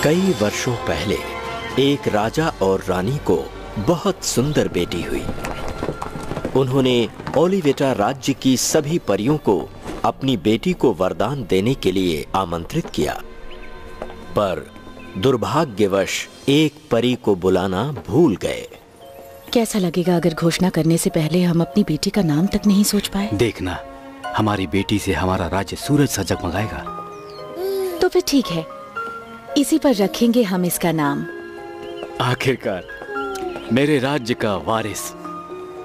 कई वर्षों पहले एक राजा और रानी को बहुत सुंदर बेटी हुई। उन्होंने ओलिवेटा राज्य की सभी परियों को अपनी बेटी को वरदान देने के लिए आमंत्रित किया, पर दुर्भाग्यवश एक परी को बुलाना भूल गए। कैसा लगेगा अगर घोषणा करने से पहले हम अपनी बेटी का नाम तक नहीं सोच पाए? देखना, हमारी बेटी से हमारा राज्य सूरज सा जगमगाएगा। तो फिर ठीक है, इसी पर रखेंगे हम इसका नाम। आखिरकार मेरे राज्य का वारिस,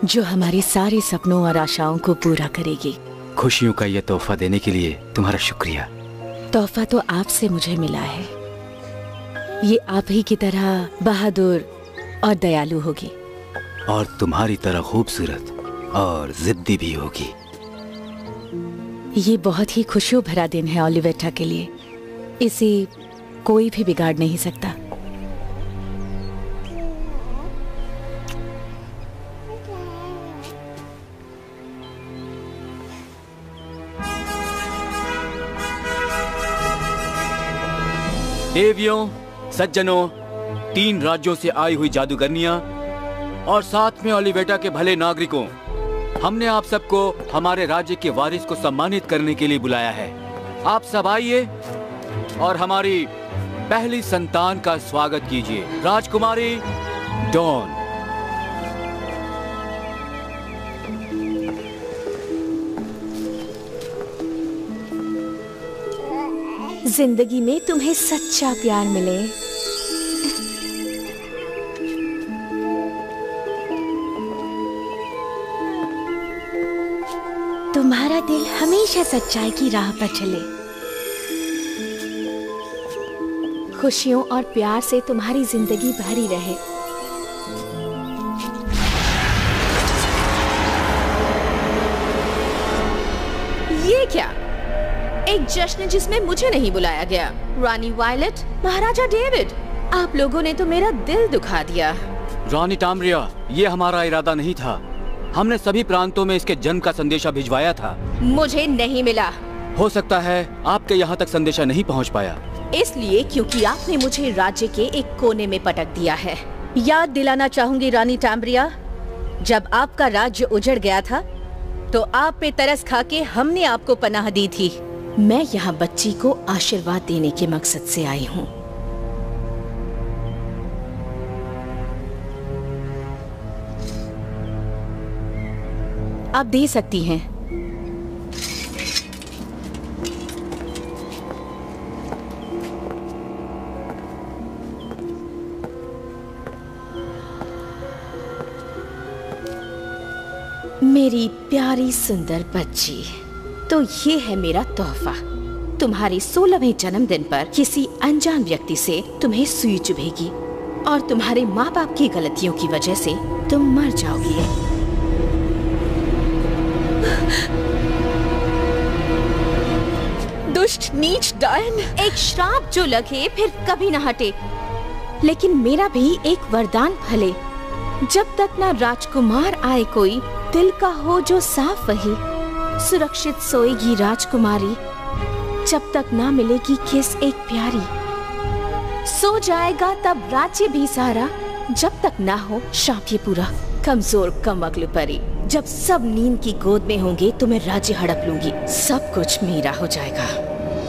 जो हमारे सारे सपनों और आशाओं को पूरा करेगी। खुशियों का यह तोहफा देने के लिए तुम्हारा शुक्रिया। तोहफा तो आपसे मुझे मिला है। ये आप ही की तरह बहादुर और दयालु होगी, और तुम्हारी तरह खूबसूरत और जिद्दी भी होगी। ये बहुत ही खुशियों भरा दिन है ओलिवेटा के लिए। इसे कोई भी बिगाड़ नहीं सकता। देवियों, सज्जनों, 3 राज्यों से आई हुई जादूगरनियां और साथ में ओलिवेटा के भले नागरिकों, हमने आप सबको हमारे राज्य के वारिस को सम्मानित करने के लिए बुलाया है। आप सब आइए और हमारी पहली संतान का स्वागत कीजिए, राजकुमारी डॉन। जिंदगी में तुम्हें सच्चा प्यार मिले। तुम्हारा दिल हमेशा सच्चाई की राह पर चले। खुशियों और प्यार से तुम्हारी जिंदगी भरी रहे। ये क्या? एक जश्न जिसमें मुझे नहीं बुलाया गया। रानी वायलेट, महाराजा डेविड, आप लोगों ने तो मेरा दिल दुखा दिया। रानी टाम्ब्रिया, ये हमारा इरादा नहीं था। हमने सभी प्रांतों में इसके जन्म का संदेशा भिजवाया था। मुझे नहीं मिला। हो सकता है आपके यहाँ तक संदेशा नहीं पहुँच पाया। इसलिए क्योंकि आपने मुझे राज्य के एक कोने में पटक दिया है। याद दिलाना चाहूंगी रानी टाम्ब्रिया, जब आपका राज्य उजड़ गया था तो आप पे तरस खा के हमने आपको पनाह दी थी। मैं यहाँ बच्ची को आशीर्वाद देने के मकसद से आई हूँ। आप दे सकती हैं। मेरी प्यारी सुंदर बच्ची, तो ये है मेरा तोहफा। तुम्हारे 16वें जन्मदिन पर किसी अनजान व्यक्ति से तुम्हें सुई चुभेगी और तुम्हारे माँ बाप की गलतियों की वजह से तुम मर जाओगी। दुष्ट नीच डायन, एक श्राप जो लगे फिर कभी न हटे। लेकिन मेरा भी एक वरदान फले। जब तक ना राजकुमार आए कोई, दिल का हो जो साफ वही। सुरक्षित सोएगी राजकुमारी, जब तक ना मिलेगी किस एक प्यारी। सो जाएगा तब राज्य भी सारा, जब तक ना हो शाप ये पूरा। कमजोर कम अक्ल परी, जब सब नींद की गोद में होंगे तो मैं राज्य हड़प लूंगी। सब कुछ मेरा हो जाएगा।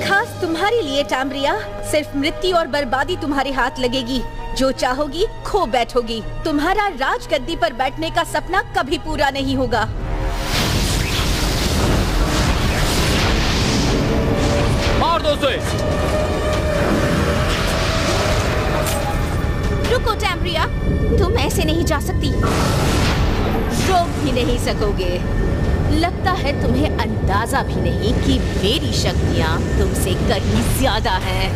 खास तुम्हारे लिए टाम्ब्रिया, सिर्फ मृत्यु और बर्बादी तुम्हारे हाथ लगेगी। जो चाहोगी खो बैठोगी। तुम्हारा राजगद्दी पर बैठने का सपना कभी पूरा नहीं होगा। मार दो उसे। रुको टाम्ब्रिया, तुम ऐसे नहीं जा सकती। रोक भी नहीं सकोगे। लगता है तुम्हें अंदाजा भी नहीं कि मेरी शक्तियाँ तुमसे कहीं ज्यादा हैं।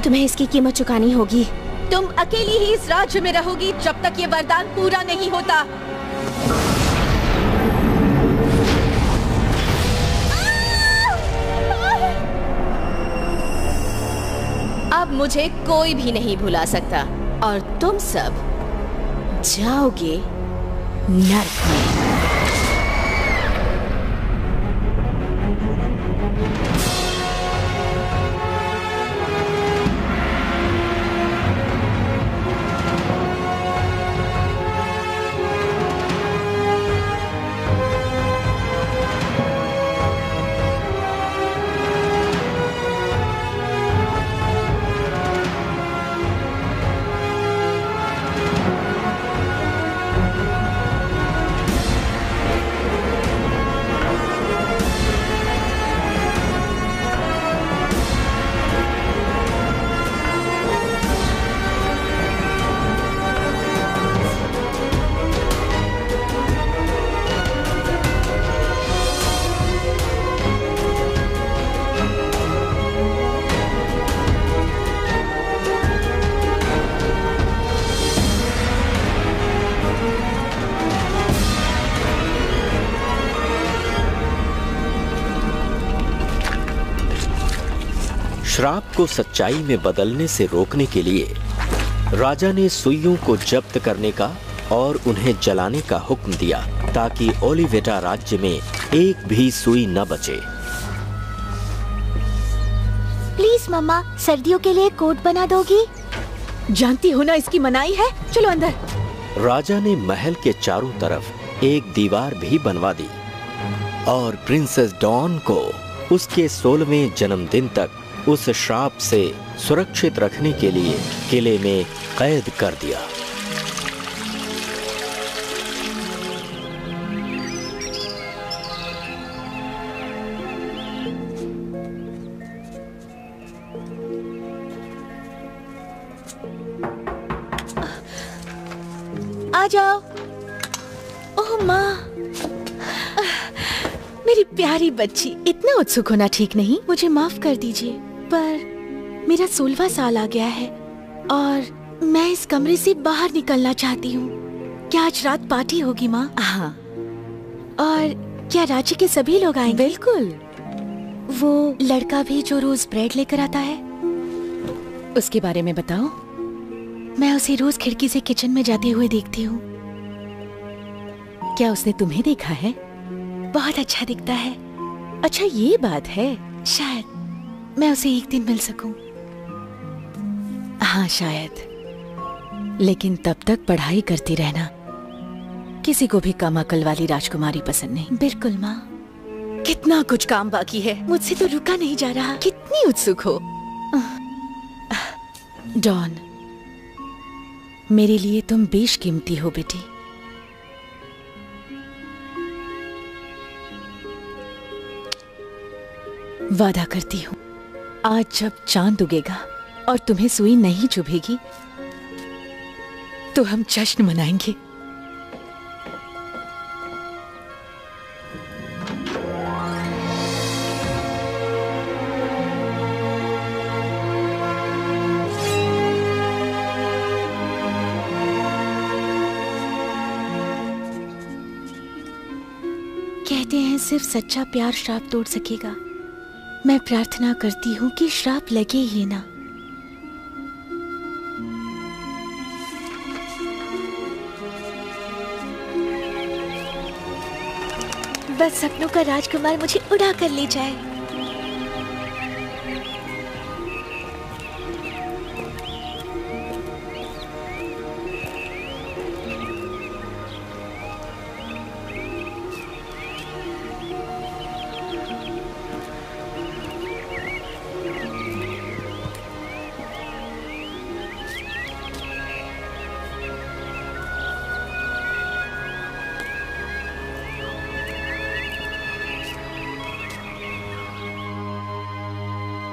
तुम्हें इसकी कीमत चुकानी होगी। तुम अकेली ही इस राज्य में रहोगी जब तक ये वरदान पूरा नहीं होता। अब मुझे कोई भी नहीं भुला सकता और तुम सब जाओगे नर्क में। श्राप को सच्चाई में बदलने से रोकने के लिए राजा ने सुइयों को जब्त करने का और उन्हें जलाने का हुक्म दिया ताकि ओलिवेटा राज्य में एक भी सुई न बचे। प्लीज मम्मा, सर्दियों के लिए कोट बना दोगी? जानती हो ना इसकी मनाही है। चलो अंदर। राजा ने महल के चारों तरफ एक दीवार भी बनवा दी और प्रिंसेस डॉन को उसके 16वें जन्मदिन तक उस श्राप से सुरक्षित रखने के लिए किले में कैद कर दिया। आ जाओ। ओह माँ, मेरी प्यारी बच्ची। इतना उत्सुक होना ठीक नहीं। मुझे माफ कर दीजिए, पर मेरा 16वां साल आ गया है और मैं इस कमरे से बाहर निकलना चाहती हूँ। क्या आज रात पार्टी होगी माँ? हाँ। और क्या राज्य के सभी लोग आएंगे? बिल्कुल। वो लड़का भी जो रोज ब्रेड लेकर आता है? उसके बारे में बताओ। मैं उसे रोज खिड़की से किचन में जाते हुए देखती हूँ। क्या उसने तुम्हें देखा है? बहुत अच्छा दिखता है। अच्छा, ये बात है। शायद मैं उसे एक दिन मिल सकूं। हाँ शायद, लेकिन तब तक पढ़ाई करती रहना। किसी को भी कम अकल वाली राजकुमारी पसंद नहीं। बिल्कुल माँ। कितना कुछ काम बाकी है। मुझसे तो रुका नहीं जा रहा। कितनी उत्सुक हो। डॉन, मेरे लिए तुम बेशकीमती हो बेटी। वादा करती हूँ, आज जब चांद उगेगा और तुम्हें सुई नहीं चुभेगी तो हम जश्न मनाएंगे। कहते हैं सिर्फ सच्चा प्यार श्राप तोड़ सकेगा। मैं प्रार्थना करती हूँ कि श्राप लगे ही ना। बस सपनों का राजकुमार मुझे उड़ा कर ले जाए।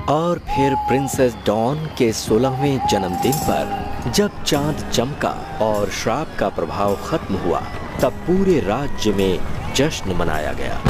और फिर प्रिंसेस डॉन के 16वें जन्मदिन पर जब चांद चमका और श्राप का प्रभाव खत्म हुआ, तब पूरे राज्य में जश्न मनाया गया।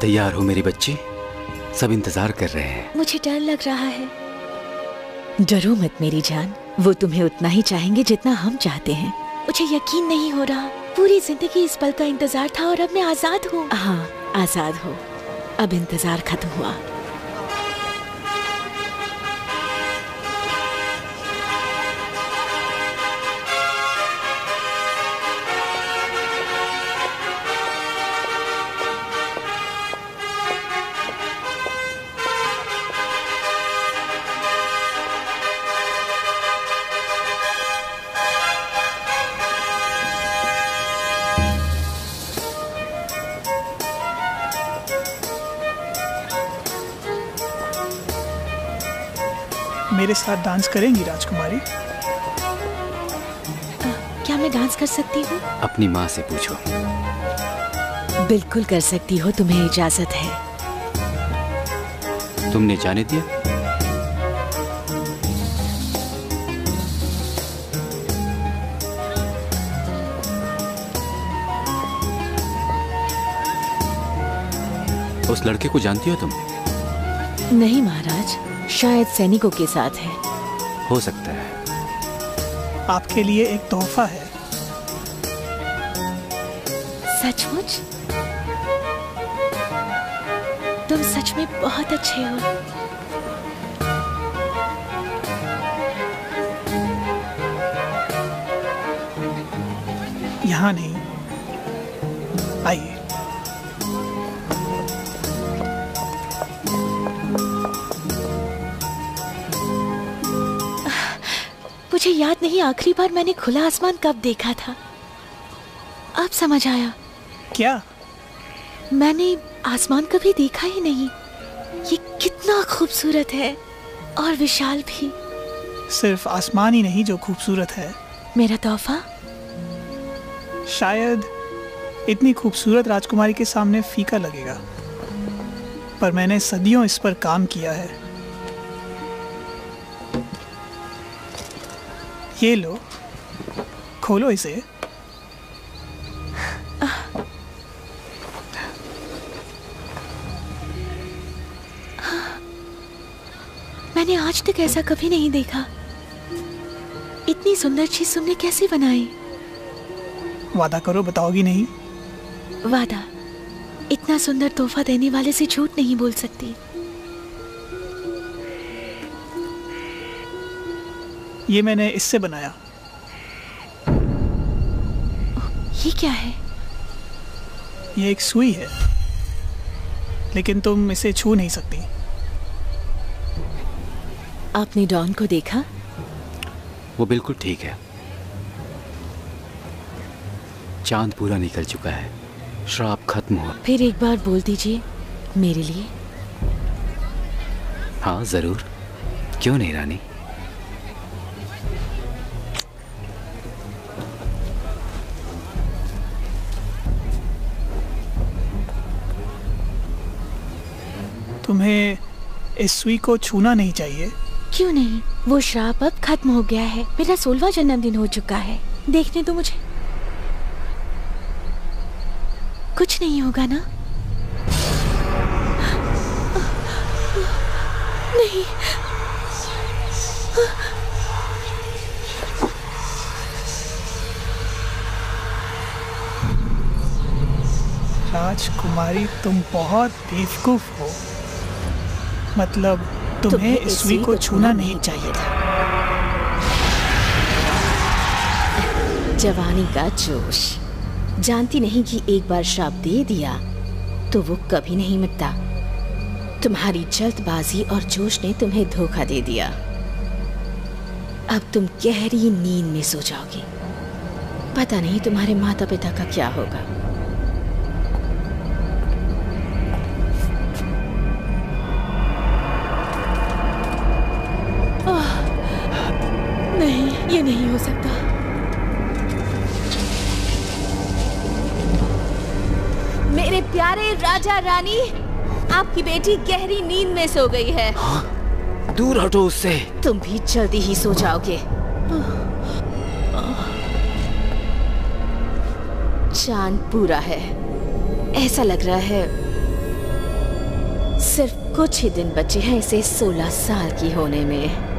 तैयार हो मेरी बच्ची? सब इंतजार कर रहे हैं। मुझे डर लग रहा है। डरो मत मेरी जान, वो तुम्हें उतना ही चाहेंगे जितना हम चाहते हैं। मुझे यकीन नहीं हो रहा। पूरी जिंदगी इस पल का इंतजार था और अब मैं आजाद हूँ। हाँ, आजाद हो। अब इंतजार खत्म हुआ। मेरे साथ डांस करेंगी राजकुमारी? क्या मैं डांस कर सकती हूँ? अपनी माँ से पूछो। बिल्कुल कर सकती हो, तुम्हें इजाजत है। तुमने जाने दिया? उस लड़के को जानती हो तुम? नहीं महाराज, शायद सैनिकों के साथ है। हो सकता है। आपके लिए एक तोहफा है। सचमुच? तुम सच में बहुत अच्छे हो। यहाँ नहीं, आइए। मुझे याद नहीं आखिरी बार मैंने खुला आसमान कब देखा था। अब समझ आया। क्या? मैंने आसमान कभी देखा ही नहीं। ये कितना खूबसूरत है और विशाल भी। सिर्फ आसमान ही नहीं जो खूबसूरत है। मेरा तोहफा? शायद इतनी खूबसूरत राजकुमारी के सामने फीका लगेगा, पर मैंने सदियों इस पर काम किया है। ये लो, खोलो इसे। मैंने आज तक ऐसा कभी नहीं देखा। इतनी सुंदर चीज तुमने कैसे बनाई? वादा करो बताओगी नहीं? वादा। इतना सुंदर तोहफा देने वाले से झूठ नहीं बोल सकती। ये मैंने इससे बनाया। ये क्या है? ये एक सुई है, लेकिन तुम इसे छू नहीं सकती। आपने डॉन को देखा? वो बिल्कुल ठीक है। चांद पूरा निकल चुका है, श्राप खत्म हुआ। फिर एक बार बोल दीजिए मेरे लिए। हाँ जरूर, क्यों नहीं रानी। तुम्हें इस सुई को छूना नहीं चाहिए। क्यों नहीं? वो श्राप अब खत्म हो गया है। मेरा 16वां जन्मदिन हो चुका है। देखने दो मुझे। कुछ नहीं होगा ना? नहीं। राजकुमारी, तुम बहुत बेवकूफ हो। मतलब तुम्हें इस सुई को छूना नहीं चाहिए था। जवानी का जोश। जानती नहीं कि एक बार श्राप दे दिया तो वो कभी नहीं मिटता। तुम्हारी जल्दबाजी और जोश ने तुम्हें धोखा दे दिया। अब तुम गहरी नींद में सो जाओगी। पता नहीं तुम्हारे माता पिता का क्या होगा। नहीं, ये नहीं हो सकता। मेरे प्यारे राजा रानी, आपकी बेटी गहरी नींद में सो गई है। हाँ? दूर हटो उससे। तुम भी जल्दी ही सो जाओगे। चांद पूरा है। ऐसा लग रहा है सिर्फ कुछ ही दिन बचे हैं इसे 16 साल की होने में।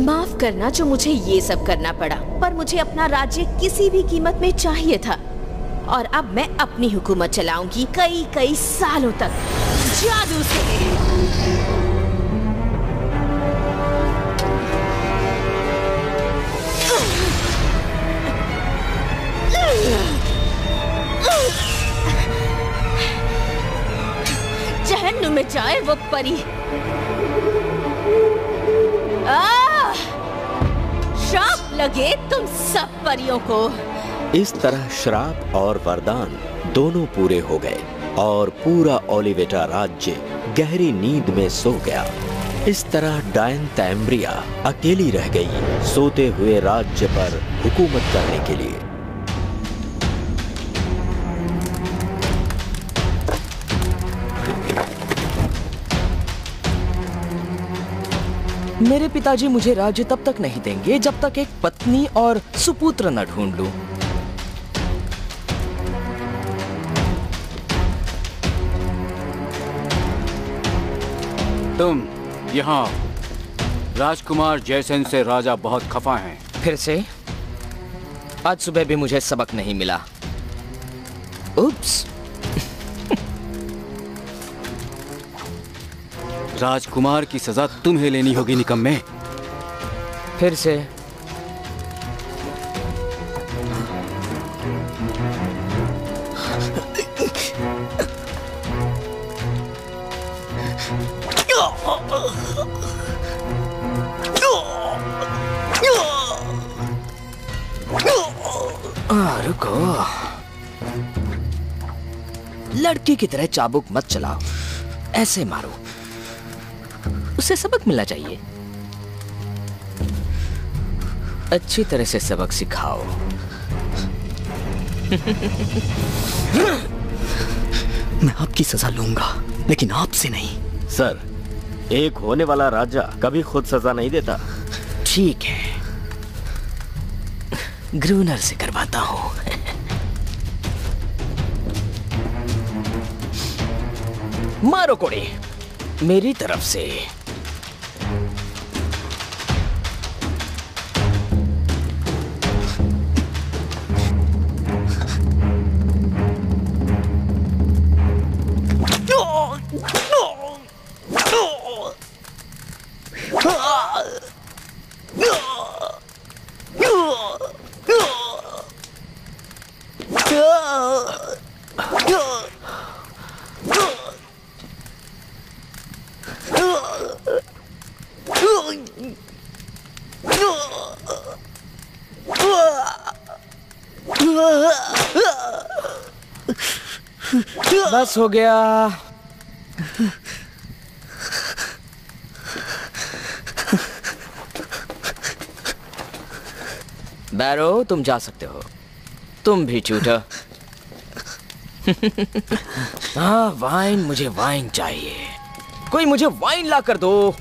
माफ करना जो मुझे ये सब करना पड़ा, पर मुझे अपना राज्य किसी भी कीमत में चाहिए था। और अब मैं अपनी हुकूमत चलाऊंगी कई कई सालों तक, जादू से। जहन्नुम में जाए वो परी। श्राप लगे तुम सब परियों को। इस तरह श्राप और वरदान दोनों पूरे हो गए और पूरा ओलिवेटा राज्य गहरी नींद में सो गया। इस तरह डायन तैम्ब्रिया अकेली रह गई सोते हुए राज्य पर हुकूमत करने के लिए। मेरे पिताजी मुझे राज्य तब तक नहीं देंगे जब तक एक पत्नी और सुपुत्र न ढूंढ लूं। तुम यहाँ राजकुमार जयसेन से राजा बहुत खफा हैं। फिर से? आज सुबह भी मुझे सबक नहीं मिला। उप्स। राजकुमार की सजा तुम्हें लेनी होगी निकम्मे। फिर से? रुको। लड़की की तरह चाबुक मत चलाओ, ऐसे मारो। उसे सबक मिलना चाहिए। अच्छी तरह से सबक सिखाओ। मैं आपकी सजा लूंगा, लेकिन आपसे नहीं। सर, एक होने वाला राजा कभी खुद सजा नहीं देता। ठीक है, ग्रूनर से करवाता हूं। मारो कोड़े मेरी तरफ से। बस हो गया। बैरो, तुम जा सकते हो। तुम भी चूटा। हाँ, वाइन, मुझे वाइन चाहिए। कोई मुझे वाइन ला कर दो।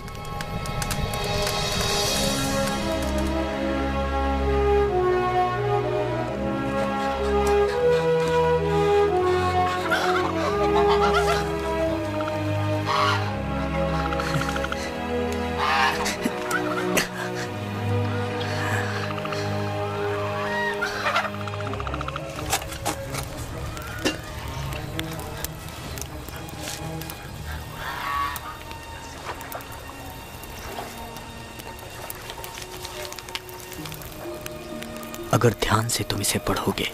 अगर ध्यान से तुम इसे पढ़ोगे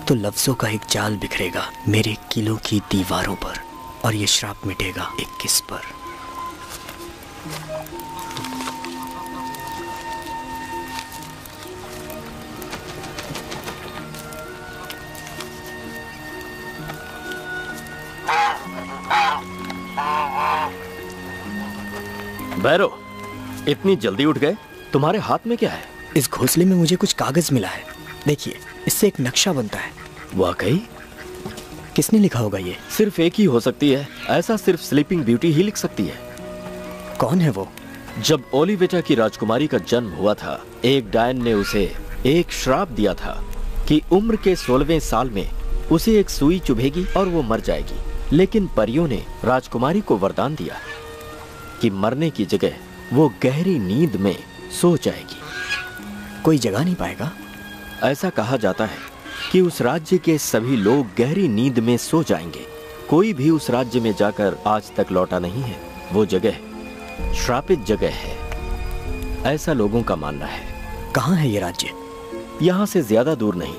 तो लफ्जों का एक जाल बिखरेगा मेरे किलों की दीवारों पर, और ये श्राप मिटेगा 21 पर। बैरो, इतनी जल्दी उठ गए? तुम्हारे हाथ में क्या है? इस घोंसले में मुझे कुछ कागज मिला है। देखिए, इससे एक नक्शा बनता है। वाकई? किसने लिखा होगा ये? सिर्फ एक ही हो सकती है। ऐसा सिर्फ स्लीपिंग ब्यूटी ही लिख सकती है। कौन है वो? जब ओलिवेटा की राजकुमारी का जन्म हुआ था, एक डायन ने उसे एक श्राप दिया था कि उम्र के 16वें साल में उसे एक सुई चुभेगी और वो मर जाएगी। लेकिन परियों ने राजकुमारी को वरदान दिया कि मरने की जगह वो गहरी नींद में सो जाएगी। कोई जगा नहीं पाएगा? ऐसा कहा जाता है कि उस राज्य के सभी लोग गहरी नींद में सो जाएंगे। कोई भी उस राज्य में जाकर आज तक लौटा नहीं है। वो जगह श्रापित जगह है, ऐसा लोगों का मानना है। कहाँ है ये राज्य? यहाँ से ज्यादा दूर नहीं,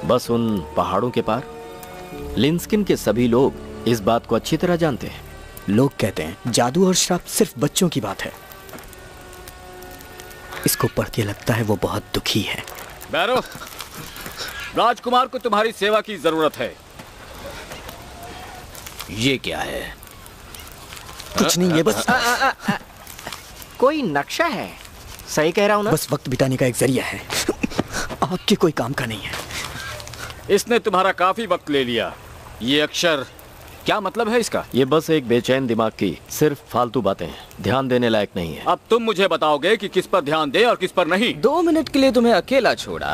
बस उन पहाड़ों के पार। लिंस्किन के सभी लोग इस बात को अच्छी तरह जानते हैं। लोग कहते हैं जादू और श्राप सिर्फ बच्चों की बात है। इसको पढ़ के लगता है वो बहुत दुखी है। बैरो, राजकुमार को तुम्हारी सेवा की जरूरत है। ये क्या है? कुछ नहीं, ये बस कोई नक्शा है। सही कह रहा हूं ना? बस वक्त बिताने का एक जरिया है। आपके कोई काम का नहीं है। इसने तुम्हारा काफी वक्त ले लिया। ये अक्षर क्या मतलब है इसका? ये बस एक बेचैन दिमाग की सिर्फ फालतू बातें हैं, ध्यान देने लायक नहीं है। अब तुम मुझे बताओगे कि किस पर ध्यान दे और किस पर नहीं। 2 मिनट के लिए तुम्हें अकेला छोड़ा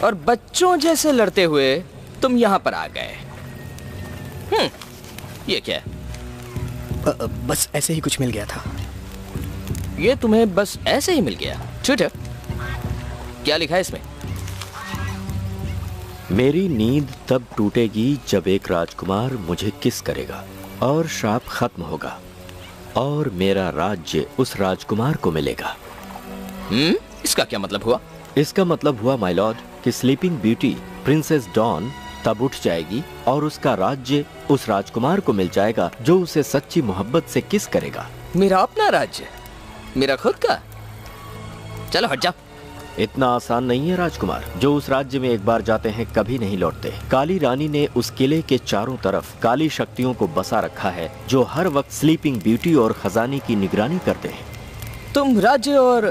और बच्चों जैसे लड़ते हुए तुम यहाँ पर आ गए। ये क्या है? बस ऐसे ही कुछ मिल गया था। ये तुम्हें बस ऐसे ही मिल गया? छूट। क्या लिखा है इसमें? मेरी नींद तब टूटेगी जब एक राजकुमार मुझे किस करेगा और श्राप खत्म होगा और मेरा राज्य उस राजकुमार को मिलेगा। इसका क्या मतलब हुआ? इसका मतलब हुआ माय लॉर्ड कि स्लीपिंग ब्यूटी प्रिंसेस डॉन तब उठ जाएगी और उसका राज्य उस राजकुमार को मिल जाएगा जो उसे सच्ची मोहब्बत से किस करेगा। मेरा अपना राज्य? मेरा खुद का? चलो हट जाओ। इतना आसान नहीं है राजकुमार। जो उस राज्य में एक बार जाते हैं कभी नहीं लौटते। काली रानी ने उस किले के चारों तरफ काली शक्तियों को बसा रखा है जो हर वक्त स्लीपिंग ब्यूटी और खजाने की निगरानी करते हैं। तुम राज्य और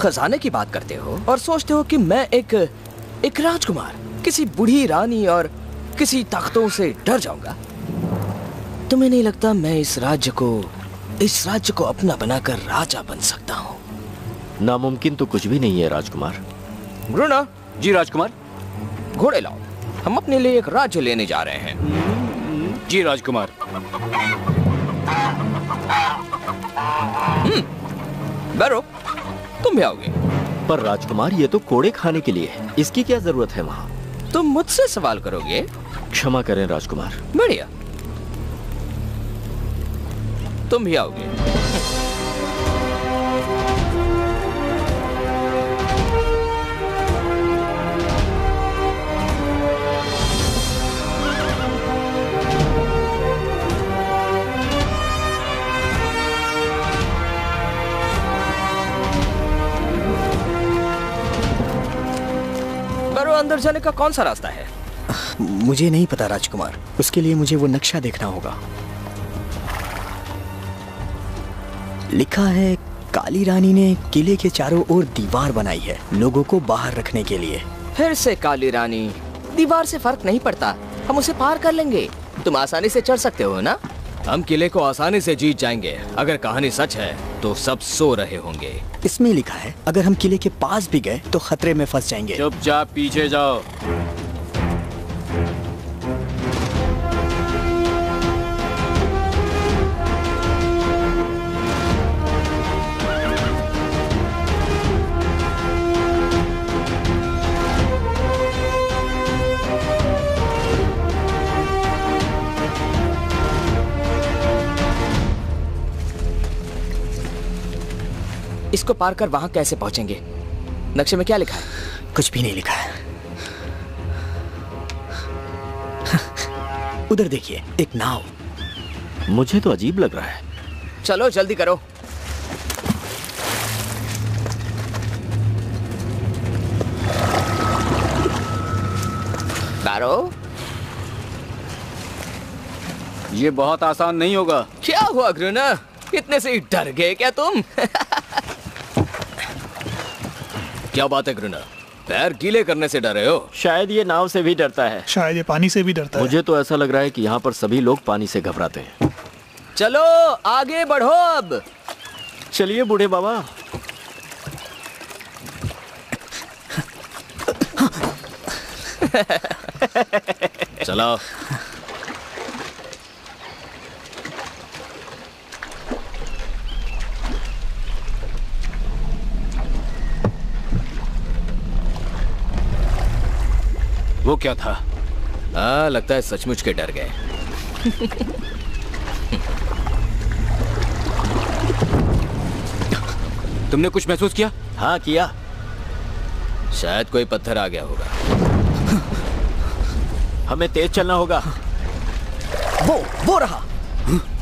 खजाने की बात करते हो और सोचते हो कि मैं एक राजकुमार किसी बूढ़ी रानी और किसी ताकतों से डर जाऊंगा? तुम्हें नहीं लगता मैं इस राज्य को अपना बनाकर राजा बन सकता हूँ? नामुमकिन तो कुछ भी नहीं है राजकुमार। ग्रुना। जी राजकुमार। घोड़े लाओ, हम अपने लिए एक राज्य लेने जा रहे हैं। जी राजकुमार। बैरो, तुम भी आओगे? पर राजकुमार ये तो कोड़े खाने के लिए है, इसकी क्या जरूरत है वहाँ? तुम मुझसे सवाल करोगे? क्षमा करें राजकुमार। बढ़िया, तुम भी आओगे? अंदर जाने का कौन सा रास्ता है? मुझे नहीं पता राजकुमार, उसके लिए मुझे वो नक्शा देखना होगा। लिखा है काली रानी ने किले के चारों ओर दीवार बनाई है लोगों को बाहर रखने के लिए। फिर से काली रानी? दीवार से फर्क नहीं पड़ता, हम उसे पार कर लेंगे। तुम आसानी से चढ़ सकते हो ना? हम किले को आसानी से जीत जाएंगे। अगर कहानी सच है तो सब सो रहे होंगे। इसमें लिखा है अगर हम किले के पास भी गए तो खतरे में फंस जाएंगे। चुपचाप पीछे जाओ। इसको पार कर वहां कैसे पहुंचेंगे? नक्शे में क्या लिखा है? कुछ भी नहीं लिखा है। उधर देखिए, एक नाव। मुझे तो अजीब लग रहा है। चलो जल्दी करो। बैरो, ये बहुत आसान नहीं होगा। क्या हुआ ग्रुना? इतने से डर गए क्या तुम? क्या बात है ग्रुना? पैर गीले करने से डरे हो? शायद ये नाव से भी डरता है। शायद ये पानी से भी डरता है। मुझे तो ऐसा लग रहा है कि यहाँ पर सभी लोग पानी से घबराते हैं। चलो आगे बढ़ो अब। चलिए बूढ़े बाबा। चलो। वो क्या था? लगता है सचमुच के डर गए। तुमने कुछ महसूस किया? हाँ किया। शायद कोई पत्थर आ गया होगा। हमें तेज चलना होगा। वो रहा।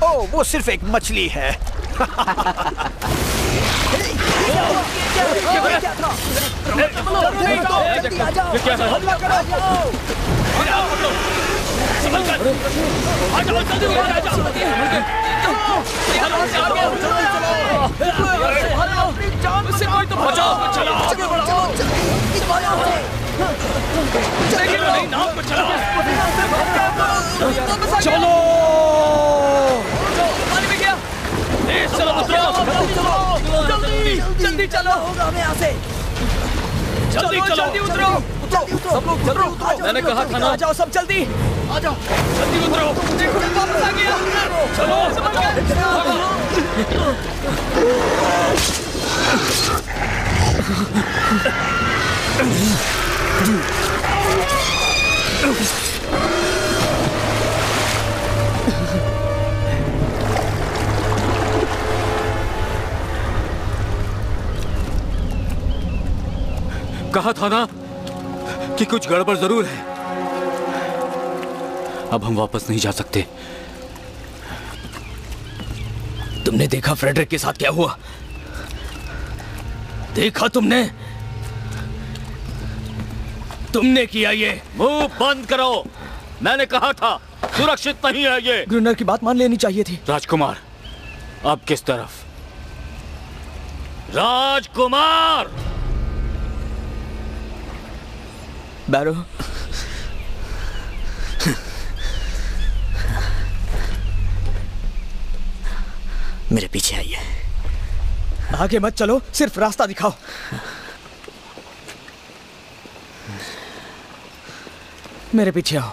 ओ, वो सिर्फ एक मछली है। चलो पानी में गया। चलो जल्दी चलो, होगा हमें यहाँ से। जल्दी उतरो। सब लोग उतरो। मैंने कहा था ना, आ जाओ सब जल्दी, आ जाओ जल्दी उतरो। देखो वापस आ गया। चलो कहा था ना कि कुछ गड़बड़ जरूर है। अब हम वापस नहीं जा सकते। तुमने देखा फ्रेडरिक के साथ क्या हुआ? देखा तुमने किया ये। मुंह बंद करो, मैंने कहा था सुरक्षित नहीं है ये। ग्रुनर की बात मान लेनी चाहिए थी। राजकुमार, अब किस तरफ? राजकुमार! बैरो, मेरे पीछे आइए। आगे मत चलो, सिर्फ रास्ता दिखाओ। मेरे पीछे आओ।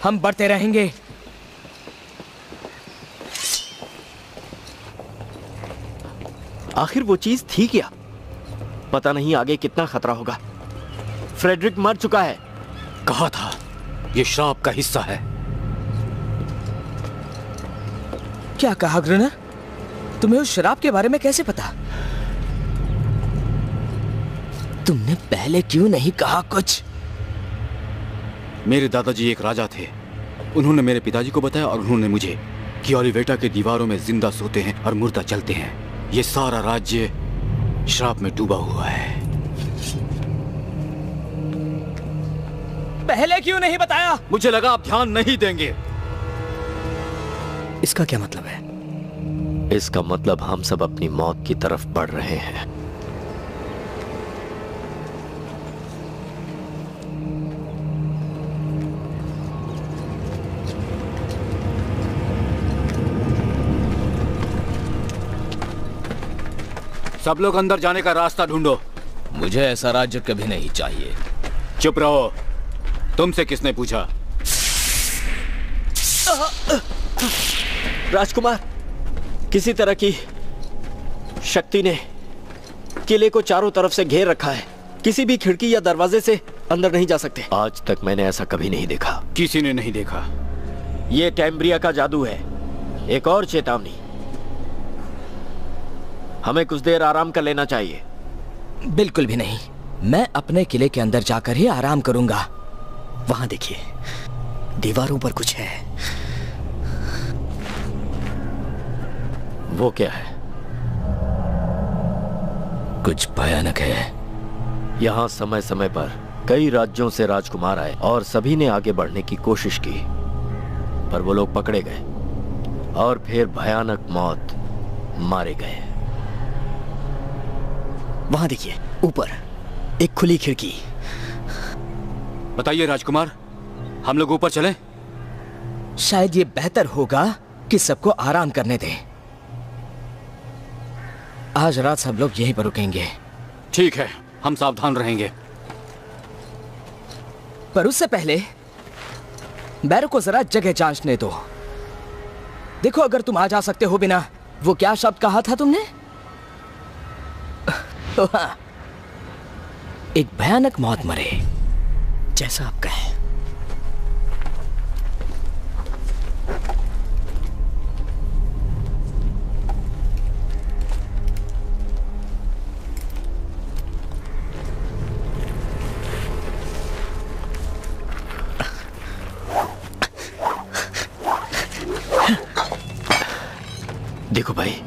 हम बढ़ते रहेंगे। आखिर वो चीज थी क्या? पता नहीं आगे कितना खतरा होगा। फ्रेडरिक मर चुका है। कहा था ये श्राप का हिस्सा है। क्या कहा ग्रुनर? तुम्हें उस शराब के बारे में कैसे पता? तुमने पहले क्यों नहीं कहा कुछ? मेरे दादाजी एक राजा थे। उन्होंने मेरे पिताजी को बताया और उन्होंने मुझे कि ओलिवेटा के दीवारों में जिंदा सोते हैं और मुर्दा चलते हैं। ये सारा राज्य श्राप में डूबा हुआ है। पहले क्यों नहीं बताया? मुझे लगा आप ध्यान नहीं देंगे। इसका क्या मतलब है? इसका मतलब हम सब अपनी मौत की तरफ बढ़ रहे हैं। सब लोग अंदर जाने का रास्ता ढूंढो। मुझे ऐसा राज्य कभी नहीं चाहिए। चुप रहो। तुमसे किसने पूछा? राजकुमार, किसी तरह की शक्ति ने किले को चारों तरफ से घेर रखा है। किसी भी खिड़की या दरवाजे से अंदर नहीं जा सकते। आज तक मैंने ऐसा कभी नहीं देखा। किसी ने नहीं देखा। ये टैम्ब्रिया का जादू है। एक और चेतावनी, हमें कुछ देर आराम कर लेना चाहिए। बिल्कुल भी नहीं। मैं अपने किले के अंदर जाकर ही आराम करूंगा। वहां देखिए, दीवारों पर कुछ है। वो क्या है? कुछ भयानक है। यहाँ समय समय पर कई राज्यों से राजकुमार आए और सभी ने आगे बढ़ने की कोशिश की, पर वो लोग पकड़े गए और फिर भयानक मौत मारे गए। वहां देखिए, ऊपर एक खुली खिड़की। बताइए राजकुमार, हम लोग ऊपर चलें? शायद ये बेहतर होगा कि सबको आराम करने दें। आज रात सब लोग यहीं पर रुकेंगे। ठीक है, हम सावधान रहेंगे। पर उससे पहले बैरो को जरा जगह जांचने दो। देखो, अगर तुम आ जा सकते हो बिना, वो क्या शब्द कहा था तुमने? एक भयानक मौत मरे, जैसा आप कहें। देखो भाई,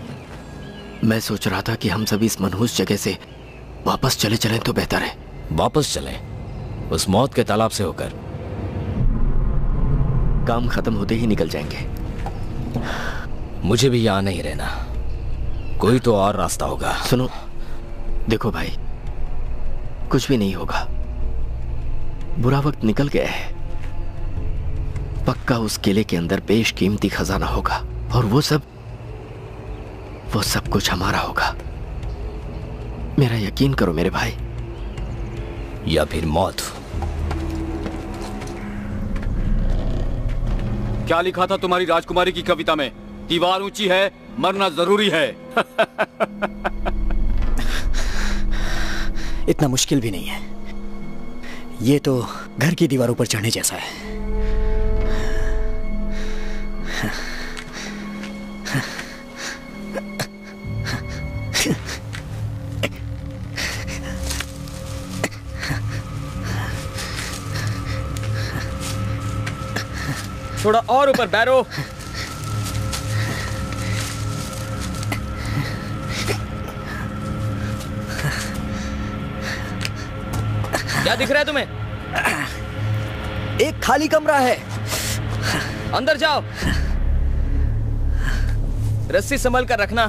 मैं सोच रहा था कि हम सभी इस मनहूस जगह से वापस चले चलें तो बेहतर है। वापस चलें? उस मौत के तालाब से होकर? काम खत्म होते ही निकल जाएंगे। मुझे भी यहां नहीं रहना। कोई तो और रास्ता होगा। सुनो, देखो भाई, कुछ भी नहीं होगा। बुरा वक्त निकल गया है। पक्का उस किले के अंदर बेशकीमती खजाना होगा और वो सब कुछ हमारा होगा। मेरा यकीन करो मेरे भाई। या फिर मौत। क्या लिखा था तुम्हारी राजकुमारी की कविता में? दीवार ऊंची है, मरना जरूरी है। इतना मुश्किल भी नहीं है। ये तो घर की दीवारों पर चढ़ने जैसा है। थोड़ा और ऊपर बैरो। क्या दिख रहा है तुम्हें? एक खाली कमरा है। अंदर जाओ। रस्सी संभल कर रखना।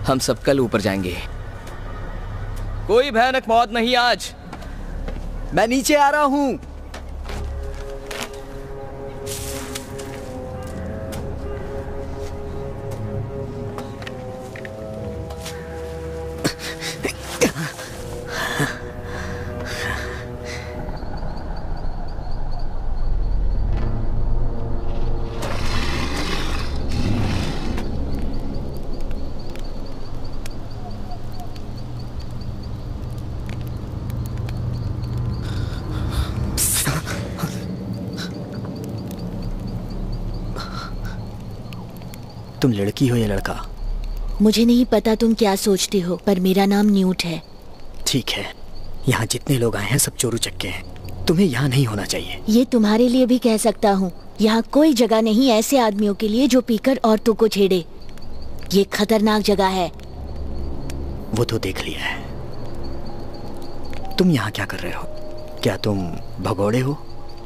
हम सब कल ऊपर जाएंगे। कोई भयानक मौत नहीं आज। मैं नीचे आ रहा हूं। तुम लड़की हो या लड़का? मुझे नहीं पता तुम क्या सोचती हो, पर मेरा नाम न्यूट है। ठीक है, यहाँ जितने लोग आए हैं सब चोरू चक्के हैं। तुम्हें यहाँ नहीं होना चाहिए। ये तुम्हारे लिए भी कह सकता हूँ। यहाँ कोई जगह नहीं ऐसे आदमियों के लिए जो पीकर औरतों को छेड़े। ये खतरनाक जगह है। वो तो देख लिया है। तुम यहाँ क्या कर रहे हो? क्या तुम भगोड़े हो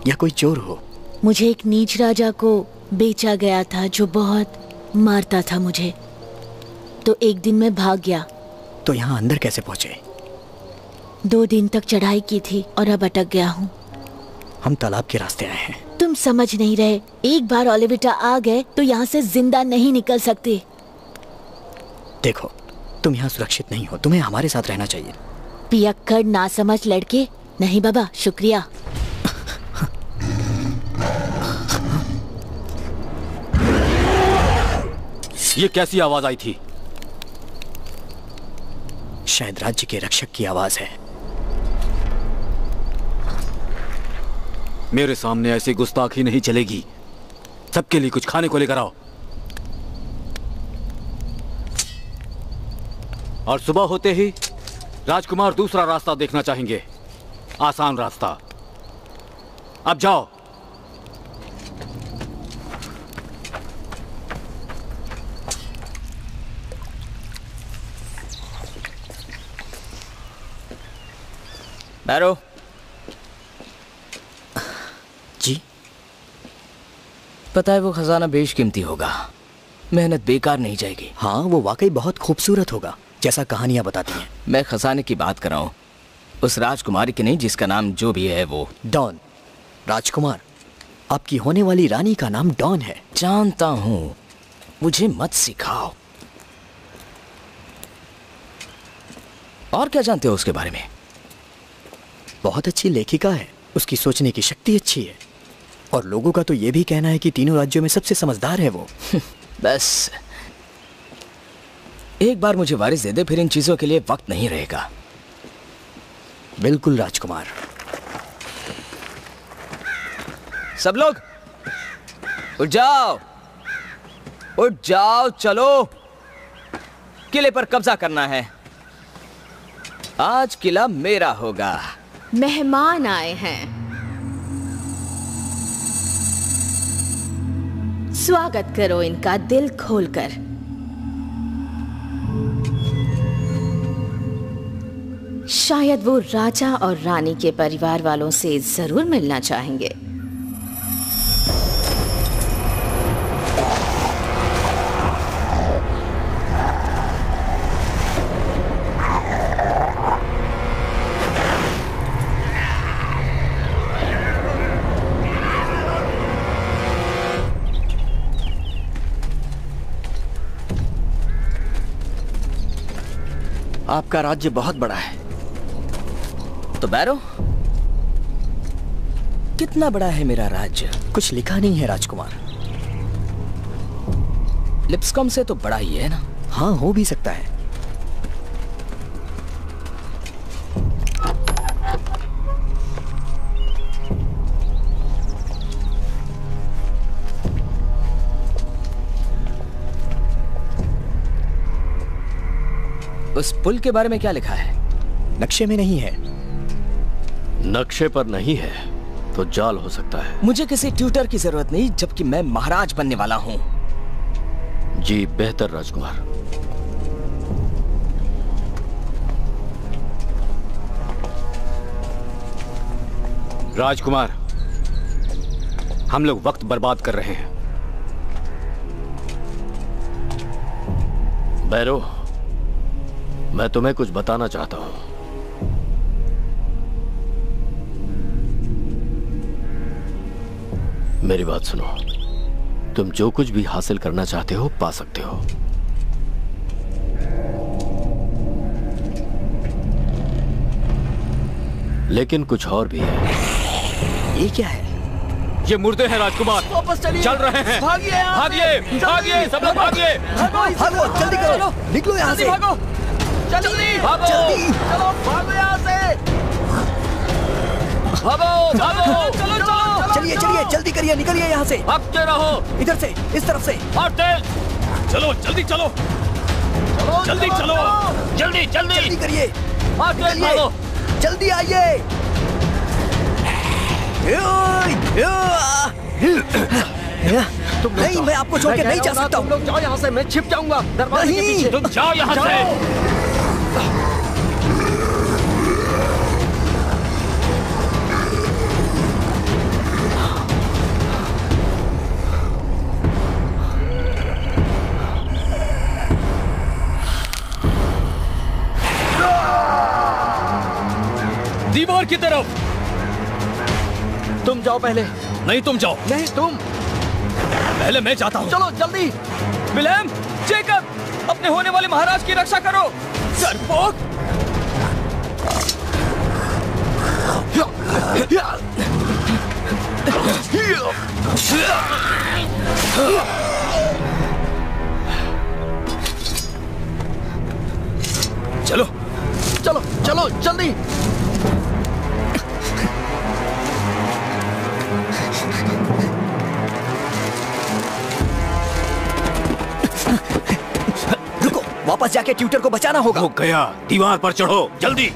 या कोई चोर हो? मुझे एक नीच राजा को बेचा गया था जो बहुत मारता था मुझे, तो एक दिन मैं भाग गया। तो यहाँ अंदर कैसे पहुँचे? 2 दिन तक चढ़ाई की थी और अब अटक गया हूँ। हम तालाब के रास्ते आए हैं। तुम समझ नहीं रहे। एक बार ओलिविटा आ गए तो यहाँ से जिंदा नहीं निकल सकते। देखो, तुम यहाँ सुरक्षित नहीं हो। तुम्हें हमारे साथ रहना चाहिए। पियक्कड़ नासमझ लड़के। नहीं बाबा, शुक्रिया। ये कैसी आवाज आई थी? शायद राज्य के रक्षक की आवाज है। मेरे सामने ऐसी गुस्ताखी नहीं चलेगी। सबके लिए कुछ खाने को लेकर आओ। और सुबह होते ही राजकुमार दूसरा रास्ता देखना चाहेंगे। आसान रास्ता। अब जाओ। बैरो। जी? पता है वो खजाना बेशकीमती होगा। मेहनत बेकार नहीं जाएगी। हाँ, वो वाकई बहुत खूबसूरत होगा, जैसा कहानियां बताती हैं। मैं खजाने की बात कर रहा हूँ, उस राजकुमारी की नहीं जिसका नाम जो भी है वो। डॉन। राजकुमार, आपकी होने वाली रानी का नाम डॉन है। जानता हूँ, मुझे मत सिखाओ। और क्या जानते हो उसके बारे में? बहुत अच्छी लेखिका है। उसकी सोचने की शक्ति अच्छी है। और लोगों का तो ये भी कहना है कि तीनों राज्यों में सबसे समझदार है वो। बस एक बार मुझे वारिस दे दे, फिर इन चीजों के लिए वक्त नहीं रहेगा। बिल्कुल राजकुमार। सब लोग उठ जाओ, उठ जाओ, चलो। किले पर कब्जा करना है। आज किला मेरा होगा। मेहमान आए हैं। स्वागत करो इनका दिल खोलकर। शायद वो राजा और रानी के परिवार वालों से जरूर मिलना चाहेंगे। आपका राज्य बहुत बड़ा है। तो बैरो, कितना बड़ा है मेरा राज्य? कुछ लिखा नहीं है राजकुमार। लिप्सकॉम से तो बड़ा ही है ना? हाँ, हो भी सकता है। उस पुल के बारे में क्या लिखा है? नक्शे में नहीं है। नक्शे पर नहीं है तो जाल हो सकता है। मुझे किसी ट्यूटर की जरूरत नहीं, जबकि मैं महाराज बनने वाला हूं। जी बेहतर राजकुमार। राजकुमार, हम लोग वक्त बर्बाद कर रहे हैं। बैरो, मैं तुम्हें कुछ बताना चाहता हूं। मेरी बात सुनो। तुम जो कुछ भी हासिल करना चाहते हो पा सकते हो, लेकिन कुछ और भी है। ये क्या है? ये मुर्दे हैं राजकुमार। वापस चलिए। चल रहे हैं। भागिए, भागिए, भागिए, सब लोग भागिए। भागो, जल्दी करो, निकलो यहाँ से। भागो, जल्दी भागो, चलो, भागो यहाँ से। भागो, भागो, चलो चलो, चलिए चलिए, जल्दी करिए, निकलिए यहाँ से। भागते रहो। इधर से, इस तरफ से। और तेज। चलो, जल्दी चलो, जल्दी चलो, जल्दी जल्दी जल्दी करिए, और तेज भागो। जल्दी आइए। नहीं, मैं आपको छोड़ के नहीं जा सकता। तुम लोग जाओ यहाँ से, मैं छिप जाऊंगा दरवाजे के पीछे। तुम जाओ यहाँ से। दीवार की तरफ। तुम जाओ पहले। नहीं, तुम जाओ। नहीं, तुम पहले मैं जाता हूँ। चलो जल्दी। विलेम, जेकब, अपने होने वाले महाराज की रक्षा करो। डरपोक। चलो चलो चलो, जल्दी। रुको, वापस जाके ट्यूटर को बचाना होगा। हो गया, दीवार पर चढ़ो, जल्दी।